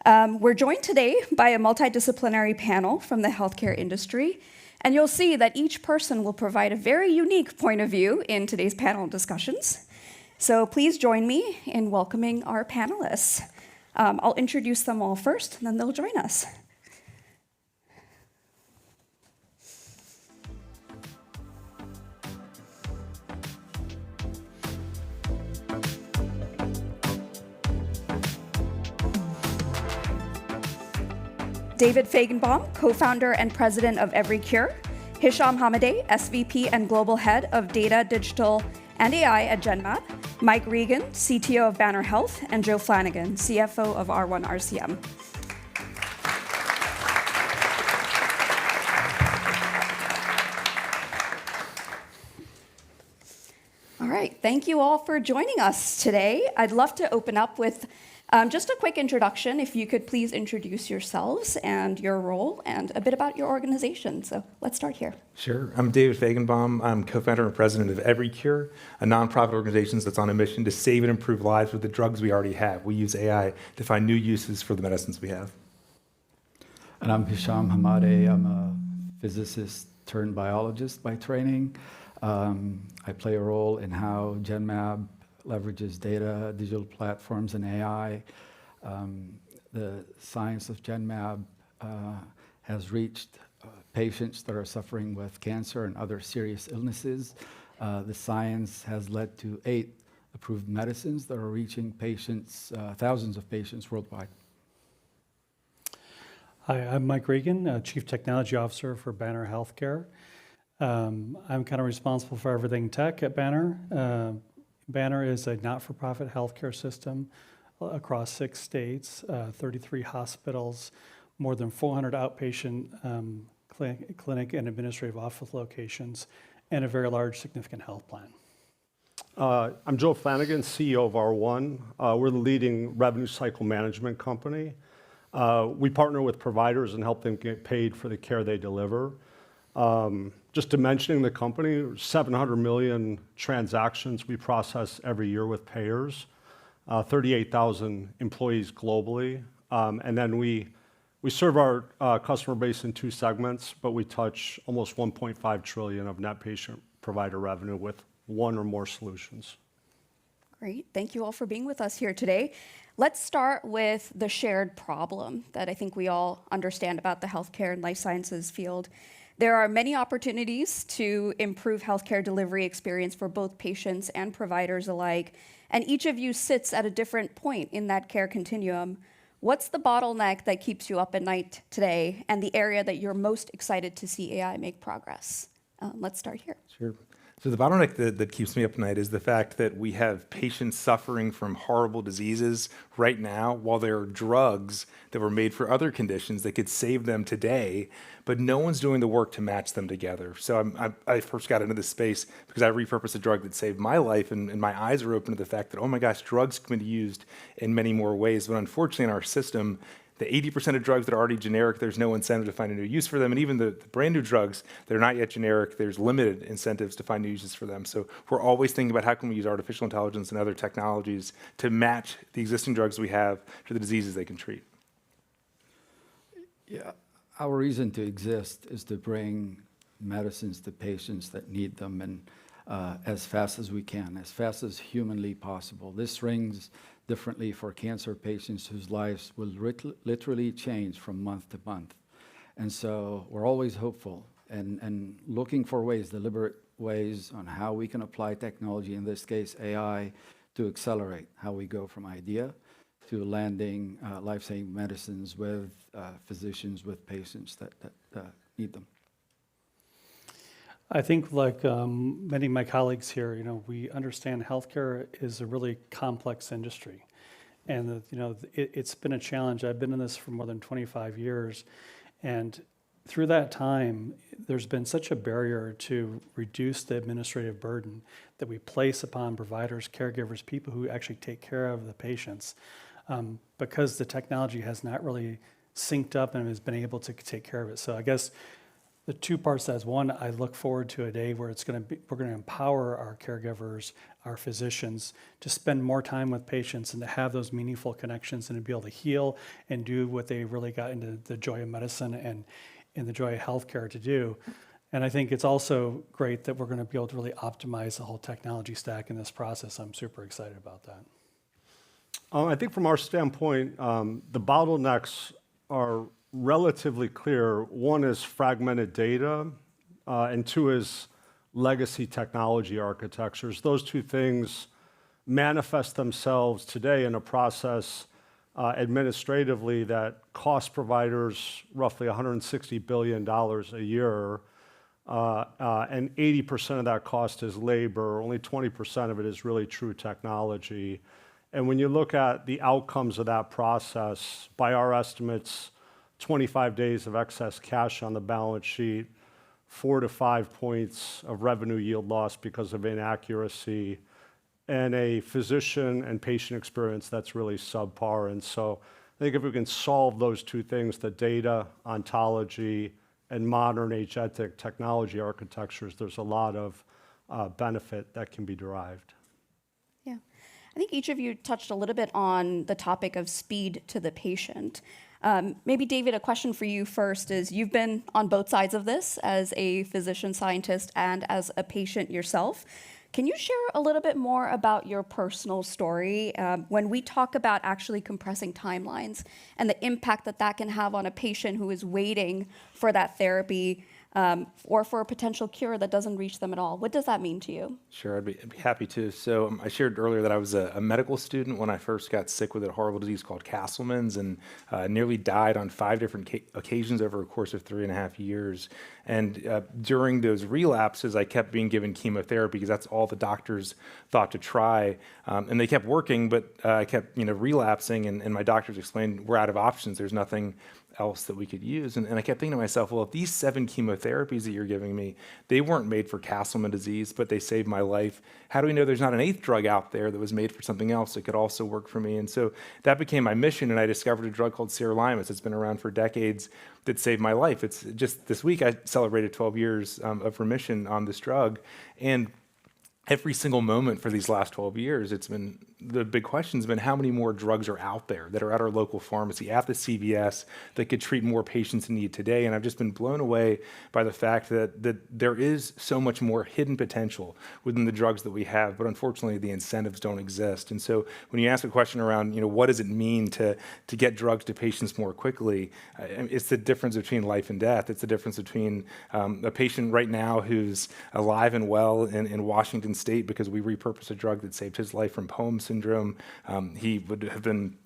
We're joined today by a multidisciplinary panel from the healthcare industry, and you'll see that each person will provide a very unique point of view in today's panel discussions. So please join me in welcoming our panelists. I'll introduce them all first, and then they'll join us. David Feigenbaum, co-founder and president of EveryCure. Hisham Hamadeh, SVP and global head of data, digital, and AI at Genmab. Mike Regan, CTO of Banner Health, and Joe Flanagan, CFO of R1 RCM. All right, thank you all for joining us today. I'd love to open up with just a quick introduction. If you could please introduce yourselves and your role and a bit about your organization. So let's start here. Sure. I'm David Feigenbaum. I'm co-founder and president of EveryCure, a nonprofit organization that's on a mission to save and improve lives with the drugs we already have. We use AI to find new uses for the medicines we have. And I'm Hisham Hamadeh. I'm a physicist turned biologist by training. I play a role in how Genmab leverages data, digital platforms, and AI. The science of Genmab has reached patients that are suffering with cancer and other serious illnesses. The science has led to 8 approved medicines that are reaching patients, thousands of patients worldwide. Hi, I'm Mike Regan, Chief Technology Officer for Banner Healthcare. I'm kind of responsible for everything tech at Banner. Banner is a not-for-profit healthcare system across 6 states, 33 hospitals, more than 400 outpatient clinic and administrative office locations, and a very large significant health plan. I'm Joe Flanagan, CEO of R1. We're the leading revenue cycle management company. We partner with providers and help them get paid for the care they deliver. Just dimensioning the company, 700 million transactions we process every year with payers, 38,000 employees globally. And then we serve our customer base in 2 segments, but we touch almost 1.5 trillion of net patient provider revenue with 1 or more solutions. Great. Thank you all for being with us here today. Let's start with the shared problem that I think we all understand about the healthcare and life sciences field. There are many opportunities to improve healthcare delivery experience for both patients and providers alike, and each of you sits at a different point in that care continuum. What's the bottleneck that keeps you up at night today, and the area that you're most excited to see AI make progress? Let's start here. Sure. So the bottleneck that keeps me up at night is the fact that we have patients suffering from horrible diseases right now, while there are drugs that were made for other conditions that could save them today, but no one's doing the work to match them together. So I first got into this space because I repurposed a drug that saved my life, and my eyes are open to the fact that, oh my gosh, drugs can be used in many more ways. But unfortunately, in our system, the 80% of drugs that are already generic, there's no incentive to find a new use for them. And even the brand new drugs that are not yet generic, there's limited incentives to find new uses for them. So we're always thinking about how can we use artificial intelligence and other technologies to match the existing drugs we have to the diseases they can treat. Yeah, our reason to exist is to bring medicines to patients that need them, and as fast as we can, as fast as humanly possible. This rings differently for cancer patients whose lives will literally change from month to month. And so we're always hopeful and looking for ways, deliberate ways on how we can apply technology, in this case AI, to accelerate how we go from idea to landing life-saving medicines with physicians, with patients that need them. I think, like many of my colleagues here, we understand healthcare is a really complex industry, and it's been a challenge. I've been in this for more than 25 years, and through that time, there's been such a barrier to reduce the administrative burden that we place upon providers, caregivers, people who actually take care of the patients. because the technology has not really synced up and has been able to take care of it. So I guess the two parts to that is, one, I look forward to a day where we're going to empower our caregivers, our physicians, to spend more time with patients and to have those meaningful connections and to be able to heal and do what they really got into the joy of medicine and in the joy of healthcare to do. And I think it's also great that we're going to be able to really optimize the whole technology stack in this process. I'm super excited about that. I think from our standpoint, the bottlenecks are relatively clear. One is fragmented data, and two is legacy technology architectures. Those two things manifest themselves today in a process administratively that costs providers roughly $160 billion a year, and 80% of that cost is labor. Only 20% of it is really true technology. And when you look at the outcomes of that process, by our estimates, 25 days of excess cash on the balance sheet, 4 to 5 points of revenue yield loss because of inaccuracy, and a physician and patient experience that's really subpar. And so I think if we can solve those two things, the data, ontology, and modern agentic technology architectures, there's a lot of benefit that can be derived. Yeah. I think each of you touched a little bit on the topic of speed to the patient. Maybe, David, a question for you first is, you've been on both sides of this as a physician scientist and as a patient yourself. Can you share a little bit more about your personal story when we talk about actually compressing timelines and the impact that that can have on a patient who is waiting for that therapy or for a potential cure that doesn't reach them at all? What does that mean to you? Sure, I'd be happy to. So I shared earlier that I was a medical student when I first got sick with a horrible disease called Castleman's, and nearly died on 5 different occasions over a course of 3.5 years. And during those relapses, I kept being given chemotherapy because that's all the doctors thought to try. And they kept working, but I kept relapsing, and my doctors explained, we're out of options. There's nothing else that we could use. And I kept thinking to myself, well, if these 7 chemotherapies that you're giving me, they weren't made for Castleman disease, but they saved my life, how do we know there's not an 8th drug out there that was made for something else that could also work for me? And so that became my mission, and I discovered a drug called sirolimus. It's been around for decades that saved my life. It's just this week I celebrated 12 years of remission on this drug, and every single moment for these last 12 years, it's been, the big question's been, how many more drugs are out there that are at our local pharmacy, at the CVS, that could treat more patients in need today? And I've just been blown away by the fact that there is so much more hidden potential within the drugs that we have, but unfortunately the incentives don't exist. And so when you ask a question around, what does it mean to get drugs to patients more quickly, it's the difference between life and death. It's the difference between a patient right now who's alive and well in Washington State because we repurposed a drug that saved his life from Poem syndrome. He would have been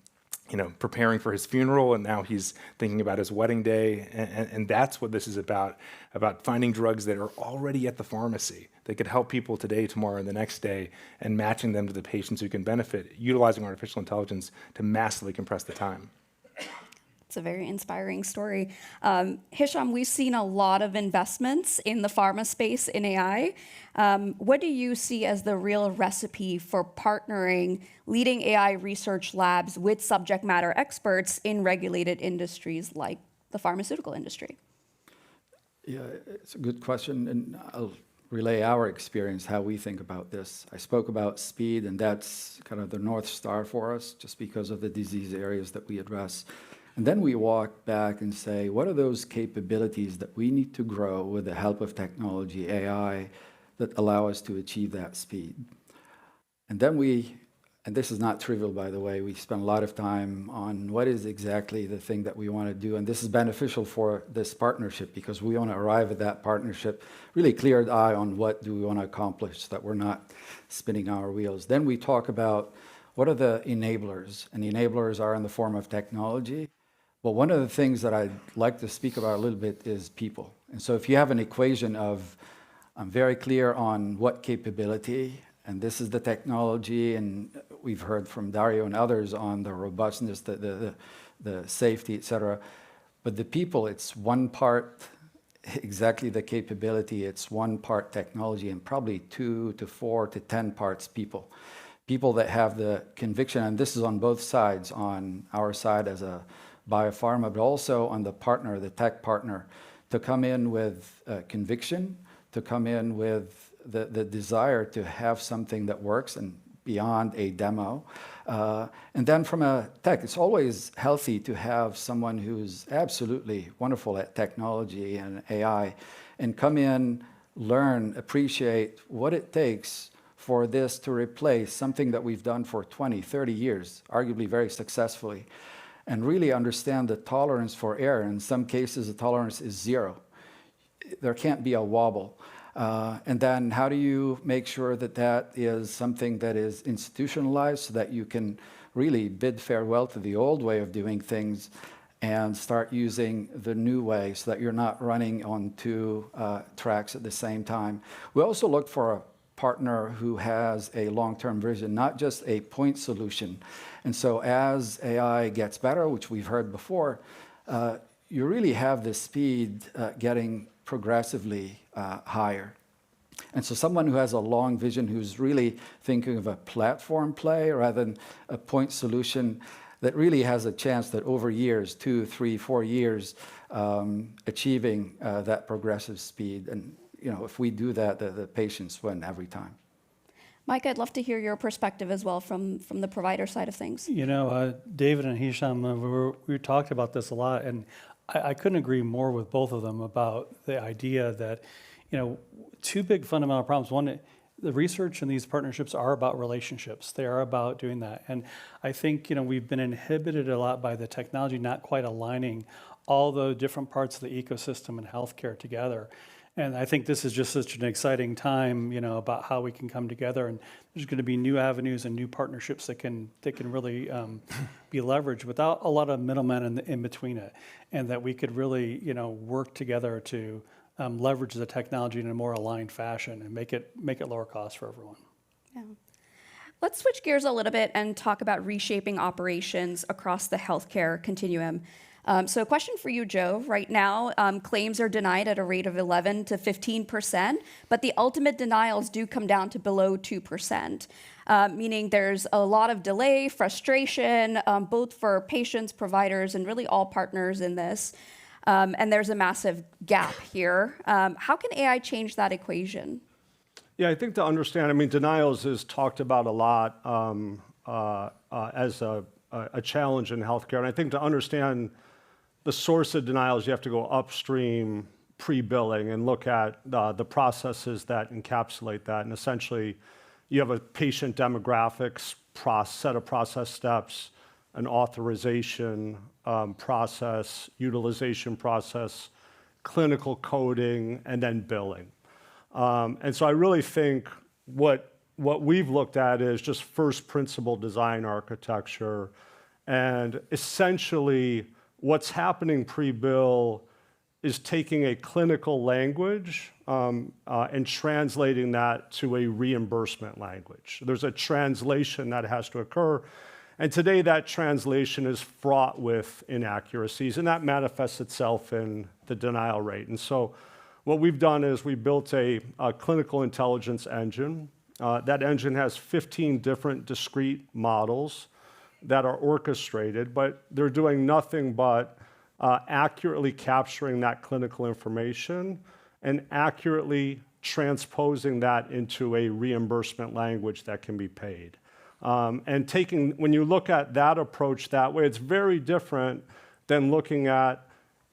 preparing for his funeral, and now he's thinking about his wedding day. And that's what this is about finding drugs that are already at the pharmacy that could help people today, tomorrow, and the next day, and matching them to the patients who can benefit, utilizing artificial intelligence to massively compress the time. It's a very inspiring story. Hisham, we've seen a lot of investments in the pharma space in AI. What do you see as the real recipe for partnering leading AI research labs with subject matter experts in regulated industries like the pharmaceutical industry? Yeah, it's a good question, and I'll relay our experience, how we think about this. I spoke about speed, and that's kind of the North Star for us, just because of the disease areas that we address. And then we walk back and say, what are those capabilities that we need to grow with the help of technology, AI, that allow us to achieve that speed? And then and this is not trivial, by the way, we spend a lot of time on what is exactly the thing that we want to do. And this is beneficial for this partnership because we want to arrive at that partnership, really clear eye on what do we want to accomplish so that we're not spinning our wheels. Then we talk about what are the enablers, and the enablers are in the form of technology. But one of the things that I'd like to speak about a little bit is people. And so if you have an equation of, I'm very clear on what capability, and this is the technology, and we've heard from Dario and others on the robustness, the safety, et cetera. But the people, it's one part exactly the capability, it's one part technology, and probably 2 to 4 to 10 parts people. people that have the conviction, and this is on both sides, on our side as a biopharma, but also on the partner, the tech partner, to come in with conviction, to come in with the desire to have something that works and beyond a demo. And then from a tech, it's always healthy to have someone who's absolutely wonderful at technology and AI and come in, learn, appreciate what it takes for this to replace something that we've done for 20, 30 years, arguably very successfully, and really understand the tolerance for error. In some cases, the tolerance is zero. There can't be a wobble. And then how do you make sure that that is something that is institutionalized so that you can really bid farewell to the old way of doing things and start using the new way so that you're not running on two tracks at the same time. We also look for a partner who has a long-term vision, not just a point solution. And so as AI gets better, which we've heard before, you really have the speed getting progressively higher. And so someone who has a long vision, who's really thinking of a platform play rather than a point solution, that really has a chance that over years, 2, 3, 4 years, achieving that progressive speed. And if we do that, the patients win every time. Mike, I'd love to hear your perspective as well from the provider side of things. David and Hisham, we talked about this a lot, and I couldn't agree more with both of them about the idea that, two big fundamental problems. One, the research and these partnerships are about relationships. They are about doing that. And I think, we've been inhibited a lot by the technology not quite aligning all the different parts of the ecosystem in healthcare together. And I think this is just such an exciting time, about how we can come together, and there's going to be new avenues and new partnerships that can really be leveraged without a lot of middlemen in between it, and that we could really, work together to leverage the technology in a more aligned fashion and make it lower cost for everyone. Yeah. Let's switch gears a little bit and talk about reshaping operations across the healthcare continuum. So a question for you, Joe. Right now, claims are denied at a rate of 11 to 15%, but the ultimate denials do come down to below 2%, meaning there's a lot of delay, frustration, both for patients, providers, and really all partners in this. And there's a massive gap here. How can AI change that equation? Yeah, I think to understand, denials is talked about a lot as a challenge in healthcare. And I think to understand the source of denials, you have to go upstream pre-billing and look at the processes that encapsulate that. And essentially, you have a patient demographics set of process steps, an authorization process, utilization process, clinical coding, and then billing. And so I really think what we've looked at is just first principle design architecture, and essentially what's happening pre-bill is taking a clinical language and translating that to a reimbursement language. There's a translation that has to occur, and today that translation is fraught with inaccuracies, and that manifests itself in the denial rate. And so what we've done is we built a clinical intelligence engine. That engine has 15 different discrete models that are orchestrated, but they're doing nothing but accurately capturing that clinical information and accurately transposing that into a reimbursement language that can be paid. And when you look at that approach that way, it's very different than looking at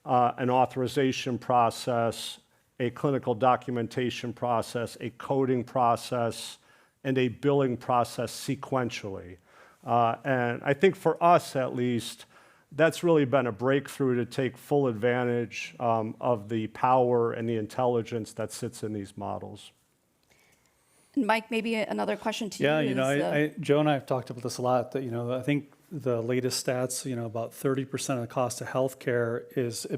an authorization process, a clinical documentation process, a coding process, and a billing process sequentially. And I think for us, at least, that's really been a breakthrough to take full advantage of the power and the intelligence that sits in these models. And Mike, maybe another question to you. Yeah, Joe and I have talked about this a lot, that, I think the latest stats, about 30% of the cost of healthcare is the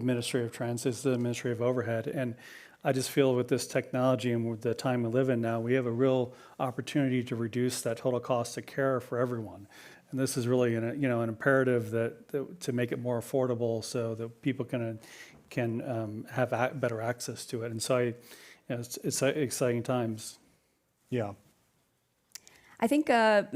administrative overhead. And I just feel with this technology and with the time we live in now, we have a real opportunity to reduce that total cost of care for everyone. And this is really an imperative that to make it more affordable so that people can have better access to it. And so it's exciting times. Yeah. I think,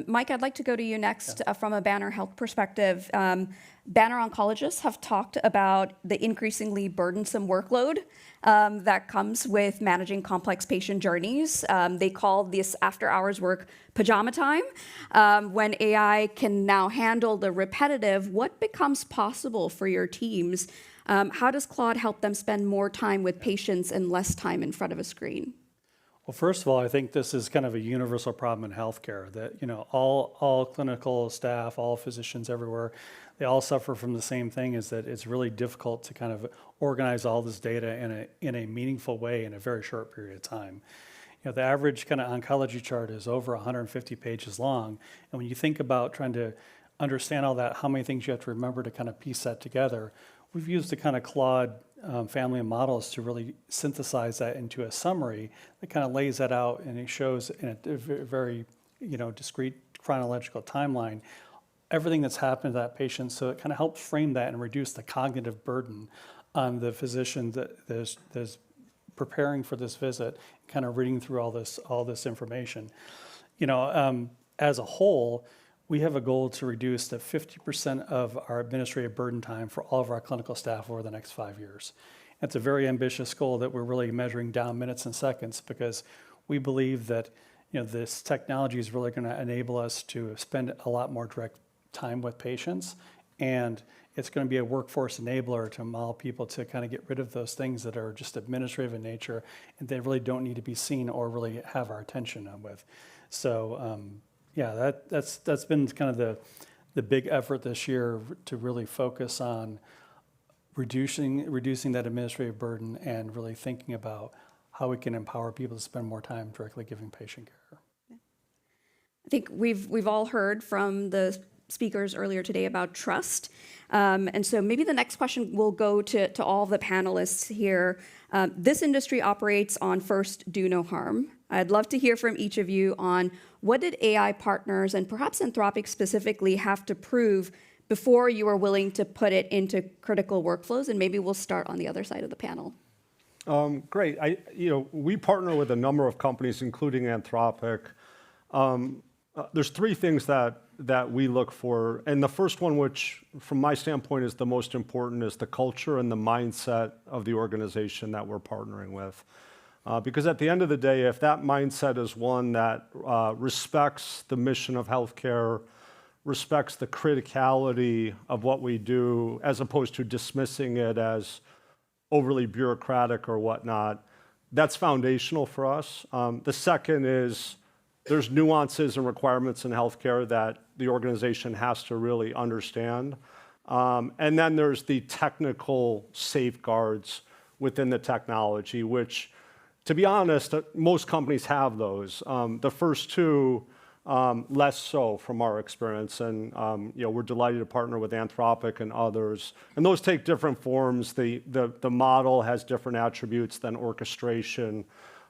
Mike, I'd like to go to you next from a Banner Health perspective. Banner oncologists have talked about the increasingly burdensome workload that comes with managing complex patient journeys. They call this after-hours work pajama time. When AI can now handle the repetitive, what becomes possible for your teams? How does Claude help them spend more time with patients and less time in front of a screen? Well, first of all, I think this is kind of a universal problem in healthcare that, all clinical staff, all physicians everywhere, they all suffer from the same thing, is that it's really difficult to kind of organize all this data in a meaningful way in a very short period of time. The average kind of oncology chart is over 150 pages long. And when you think about trying to understand all that, how many things you have to remember to kind of piece that together, we've used the kind of Claude family of models to really synthesize that into a summary that kind of lays that out, and it shows in a very discrete chronological timeline everything that's happened to that patient. So it kind of helps frame that and reduce the cognitive burden on the physician that is preparing for this visit, kind of reading through all this information. As a whole, we have a goal to reduce the 50% of our administrative burden time for all of our clinical staff over the next 5 years. It's a very ambitious goal that we're really measuring down minutes and seconds, because we believe that this technology is really going to enable us to spend a lot more direct time with patients, and it's going to be a workforce enabler to allow people to kind of get rid of those things that are just administrative in nature and they really don't need to be seen or really have our attention with. So that's been kind of the big effort this year, to really focus on reducing that administrative burden and really thinking about how we can empower people to spend more time directly giving patient care. I think we've all heard from the speakers earlier today about trust. And so maybe the next question will go to all the panelists here. This industry operates on first, do no harm. I'd love to hear from each of you on what did AI partners, and perhaps Anthropic specifically, have to prove before you were willing to put it into critical workflows? And maybe we'll start on the other side of the panel. Great. We partner with a number of companies, including Anthropic. There's three things that we look for. And the first one, which from my standpoint is the most important, is the culture and the mindset of the organization that we're partnering with. Because at the end of the day, if that mindset is one that respects the mission of healthcare, respects the criticality of what we do, as opposed to dismissing it as overly bureaucratic or whatnot, that's foundational for us. The second is there's nuances and requirements in healthcare that the organization has to really understand. And then there's the technical safeguards within the technology, which, to be honest, most companies have those. The first two, less so from our experience. And we're delighted to partner with Anthropic and others. And those take different forms. The model has different attributes than orchestration,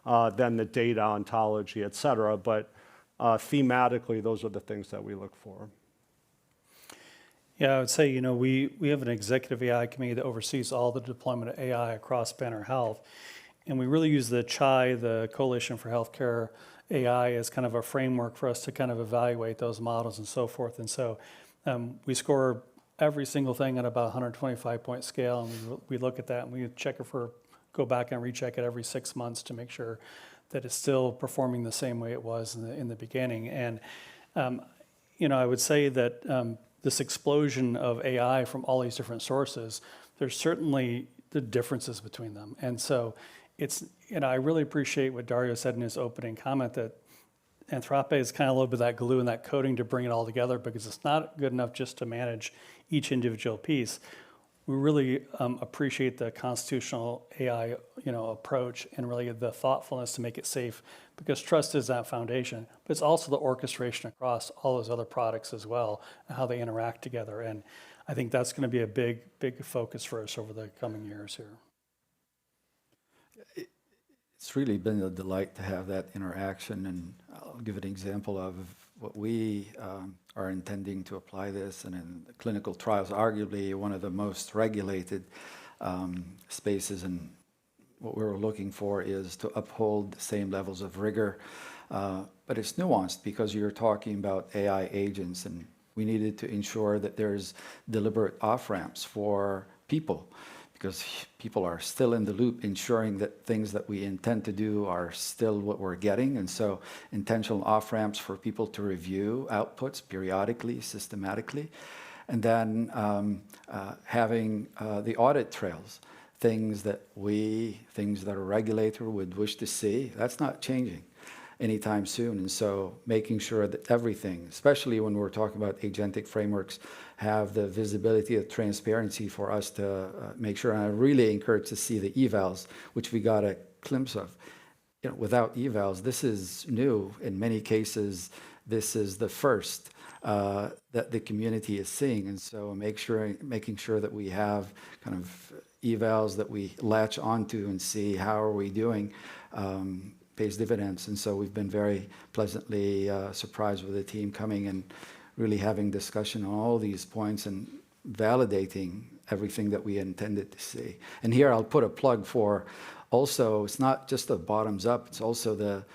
than the data ontology, et cetera. But thematically, those are the things that we look for. Yeah, I would say, we have an executive AI committee that oversees all the deployment of AI across Banner Health. And we really use the CHAI, the Coalition for Healthcare AI, as kind of a framework for us to kind of evaluate those models and so forth. And so we score every single thing at about 125-point scale, and we look at that and we check it go back and recheck it every 6 months to make sure that it's still performing the same way it was in the beginning. And I would say that this explosion of AI from all these different sources, there's certainly the differences between them. And so I really appreciate what Dario said in his opening comment, that Anthropic is kind of a little bit of that glue and that coating to bring it all together, because it's not good enough just to manage each individual piece. We really appreciate the constitutional AI, approach, and really the thoughtfulness to make it safe, because trust is that foundation. But it's also the orchestration across all those other products as well, and how they interact together. And I think that's going to be a big, big focus for us over the coming years here. It's really been a delight to have that interaction, and I'll give an example of what we are intending to apply this, and in clinical trials, arguably one of the most regulated spaces in what we were looking for is to uphold the same levels of rigor. But it's nuanced because you're talking about AI agents, and we needed to ensure that there's deliberate off-ramps for people, because people are still in the loop, ensuring that things that we intend to do are still what we're getting. And so intentional off-ramps for people to review outputs periodically, systematically. And then having the audit trails, things that a regulator would wish to see, that's not changing anytime soon. And so making sure that everything, especially when we're talking about agentic frameworks, have the visibility, the transparency for us to make sure. And I really encourage to see the evals, which we got a glimpse of. You know, without evals, this is new. In many cases, this is the first that the community is seeing. And so making sure that we have kind of evals that we latch onto and see how are we doing pays dividends. And so we've been very pleasantly surprised with the team coming and really having discussion on all these points and validating everything that we intended to see. And here I'll put a plug for also, it's not just the bottoms up, it's also the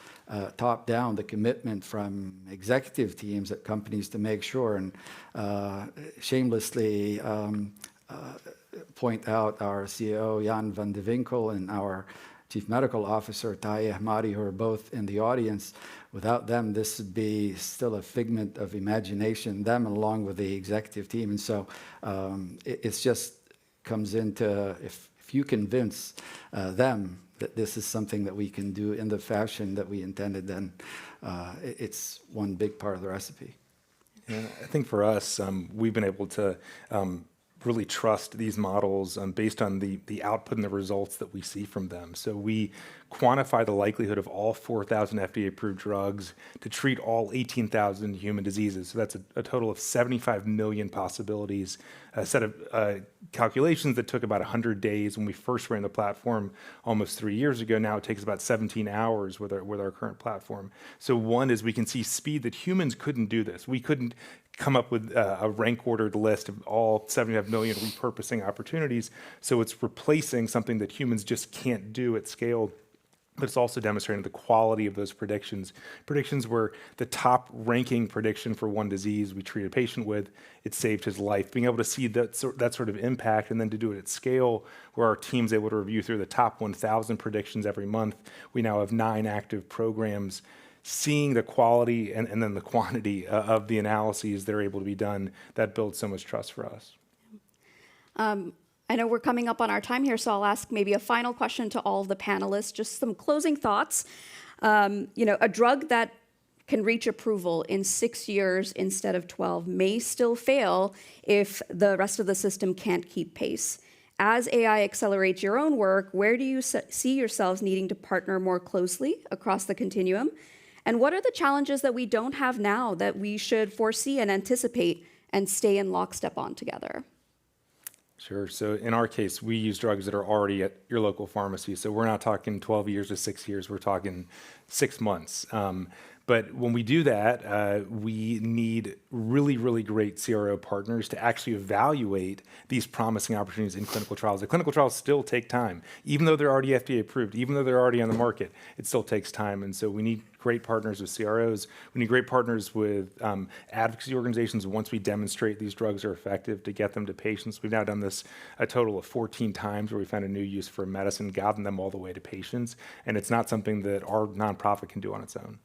top down, the commitment from executive teams at companies to make sure and shamelessly point out our CEO, Jan van de Winkel, and our Chief Medical Officer, Taye Ahmadi, who are both in the audience. Without them, this would be still a figment of imagination, them along with the executive team. And so it just comes into, if you convince them that this is something that we can do in the fashion that we intended, then it's one big part of the recipe. Yeah, I think for us, we've been able to really trust these models based on the output and the results that we see from them. So we quantify the likelihood of all 4,000 FDA-approved drugs to treat all 18,000 human diseases. So that's a total of 75 million possibilities, a set of calculations that took about 100 days when we first ran the platform almost 3 years ago. Now it takes about 17 hours with our current platform. So one is we can see speed that humans couldn't do this. We couldn't come up with a rank-ordered list of all 75 million repurposing opportunities. So it's replacing something that humans just can't do at scale. But it's also demonstrating the quality of those predictions. Predictions were the top ranking prediction for one disease we treated a patient with. It saved his life. Being able to see that sort of impact and then to do it at scale where our team's able to review through the top 1,000 predictions every month. We now have 9 active programs. Seeing the quality and then the quantity of the analyses that are able to be done, that builds so much trust for us. I know we're coming up on our time here, so I'll ask maybe a final question to all of the panelists, just some closing thoughts. A drug that can reach approval in 6 years instead of 12 may still fail if the rest of the system can't keep pace. As AI accelerates your own work, where do you see yourselves needing to partner more closely across the continuum? And what are the challenges that we don't have now that we should foresee and anticipate and stay in lockstep on together? Sure. So in our case, we use drugs that are already at your local pharmacy. So we're not talking 12 years or 6 years. We're talking 6 months. But when we do that, we need really, really great CRO partners to actually evaluate these promising opportunities in clinical trials. The clinical trials still take time. Even though they're already FDA approved, even though they're already on the market, it still takes time. And so we need great partners with CROs. We need great partners with advocacy organizations once we demonstrate these drugs are effective to get them to patients. We've now done this a total of 14 times where we found a new use for a medicine, gotten them all the way to patients. And it's not something that our nonprofit can do on its own.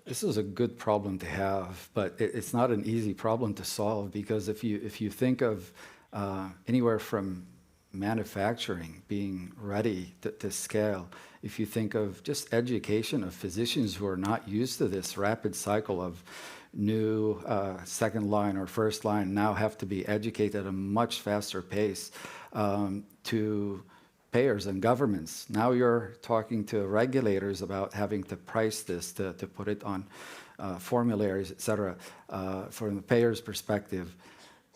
This is a good problem to have, but it's not an easy problem to solve, because if you think of anywhere from manufacturing being ready to scale, if you think of just education of physicians who are not used to this rapid cycle of new second line or first line now have to be educated at a much faster pace, to payers and governments. Now you're talking to regulators about having to price this, to put it on formularies, et cetera. From the payer's perspective,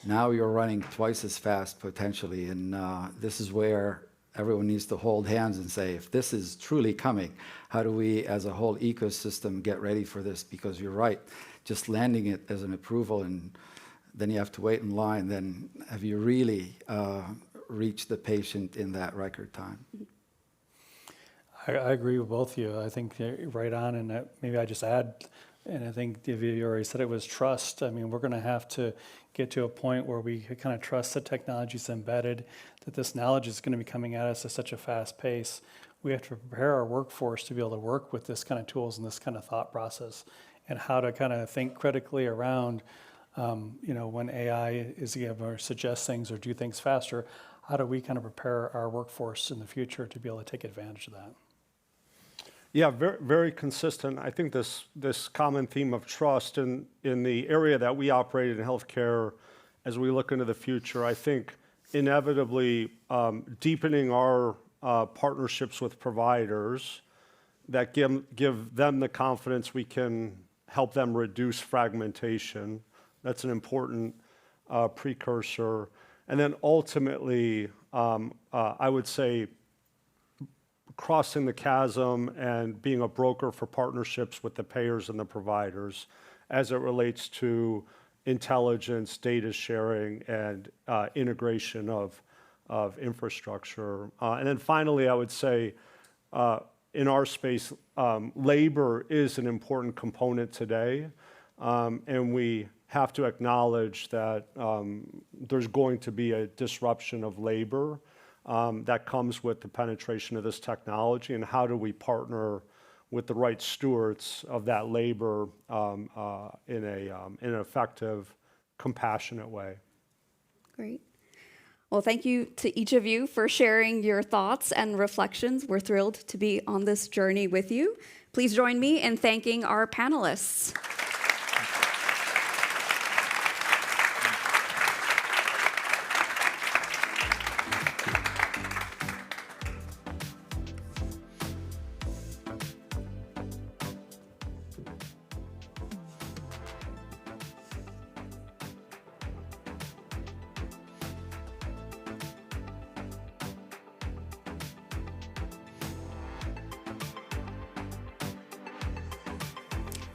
now you're running twice as fast potentially. And this is where everyone needs to hold hands and say, if this is truly coming, how do we as a whole ecosystem get ready for this? Because you're right, just landing it as an approval and then you have to wait in line, then have you really reach the patient in that record time. I agree with both of you. I think you're right on, and maybe I just add, and I think you already said it was trust. I mean, we're going to have to get to a point where we kind of trust the technology's embedded, that this knowledge is going to be coming at us at such a fast pace. We have to prepare our workforce to be able to work with this kind of tools and this kind of thought process, and how to kind of think critically around, when AI is going to suggest things or do things faster, how do we kind of prepare our workforce in the future to be able to take advantage of that? Yeah, very, very consistent. I think this common theme of trust in the area that we operate in healthcare, as we look into the future, I think inevitably deepening our partnerships with providers that give them the confidence we can help them reduce fragmentation. That's an important precursor. And then ultimately, I would say, crossing the chasm and being a broker for partnerships with the payers and the providers as it relates to intelligence, data sharing, and integration of infrastructure. And then finally, I would say, in our space, labor is an important component today, and we have to acknowledge that there's going to be a disruption of labor that comes with the penetration of this technology, and how do we partner with the right stewards of that labor in an effective, compassionate way. Great. Well, thank you to each of you for sharing your thoughts and reflections. We're thrilled to be on this journey with you. Please join me in thanking our panelists.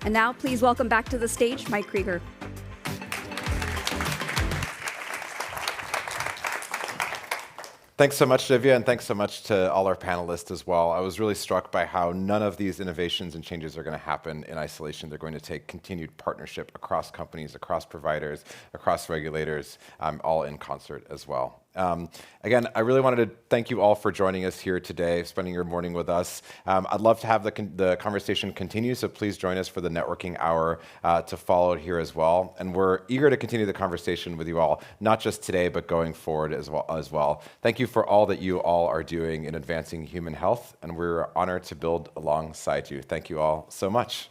And now, please welcome back to the stage Mike Krieger. Thanks so much, Divya, and thanks so much to all our panelists as well. I was really struck by how none of these innovations and changes are going to happen in isolation. They're going to take continued partnership across companies, across providers, across regulators, all in concert as well. Again, I really wanted to thank you all for joining us here today, spending your morning with us. I'd love to have the conversation continue, so please join us for the networking hour to follow here as well. And we're eager to continue the conversation with you all, not just today, but going forward as well. Thank you for all that you all are doing in advancing human health, and we're honored to build alongside you. Thank you all so much.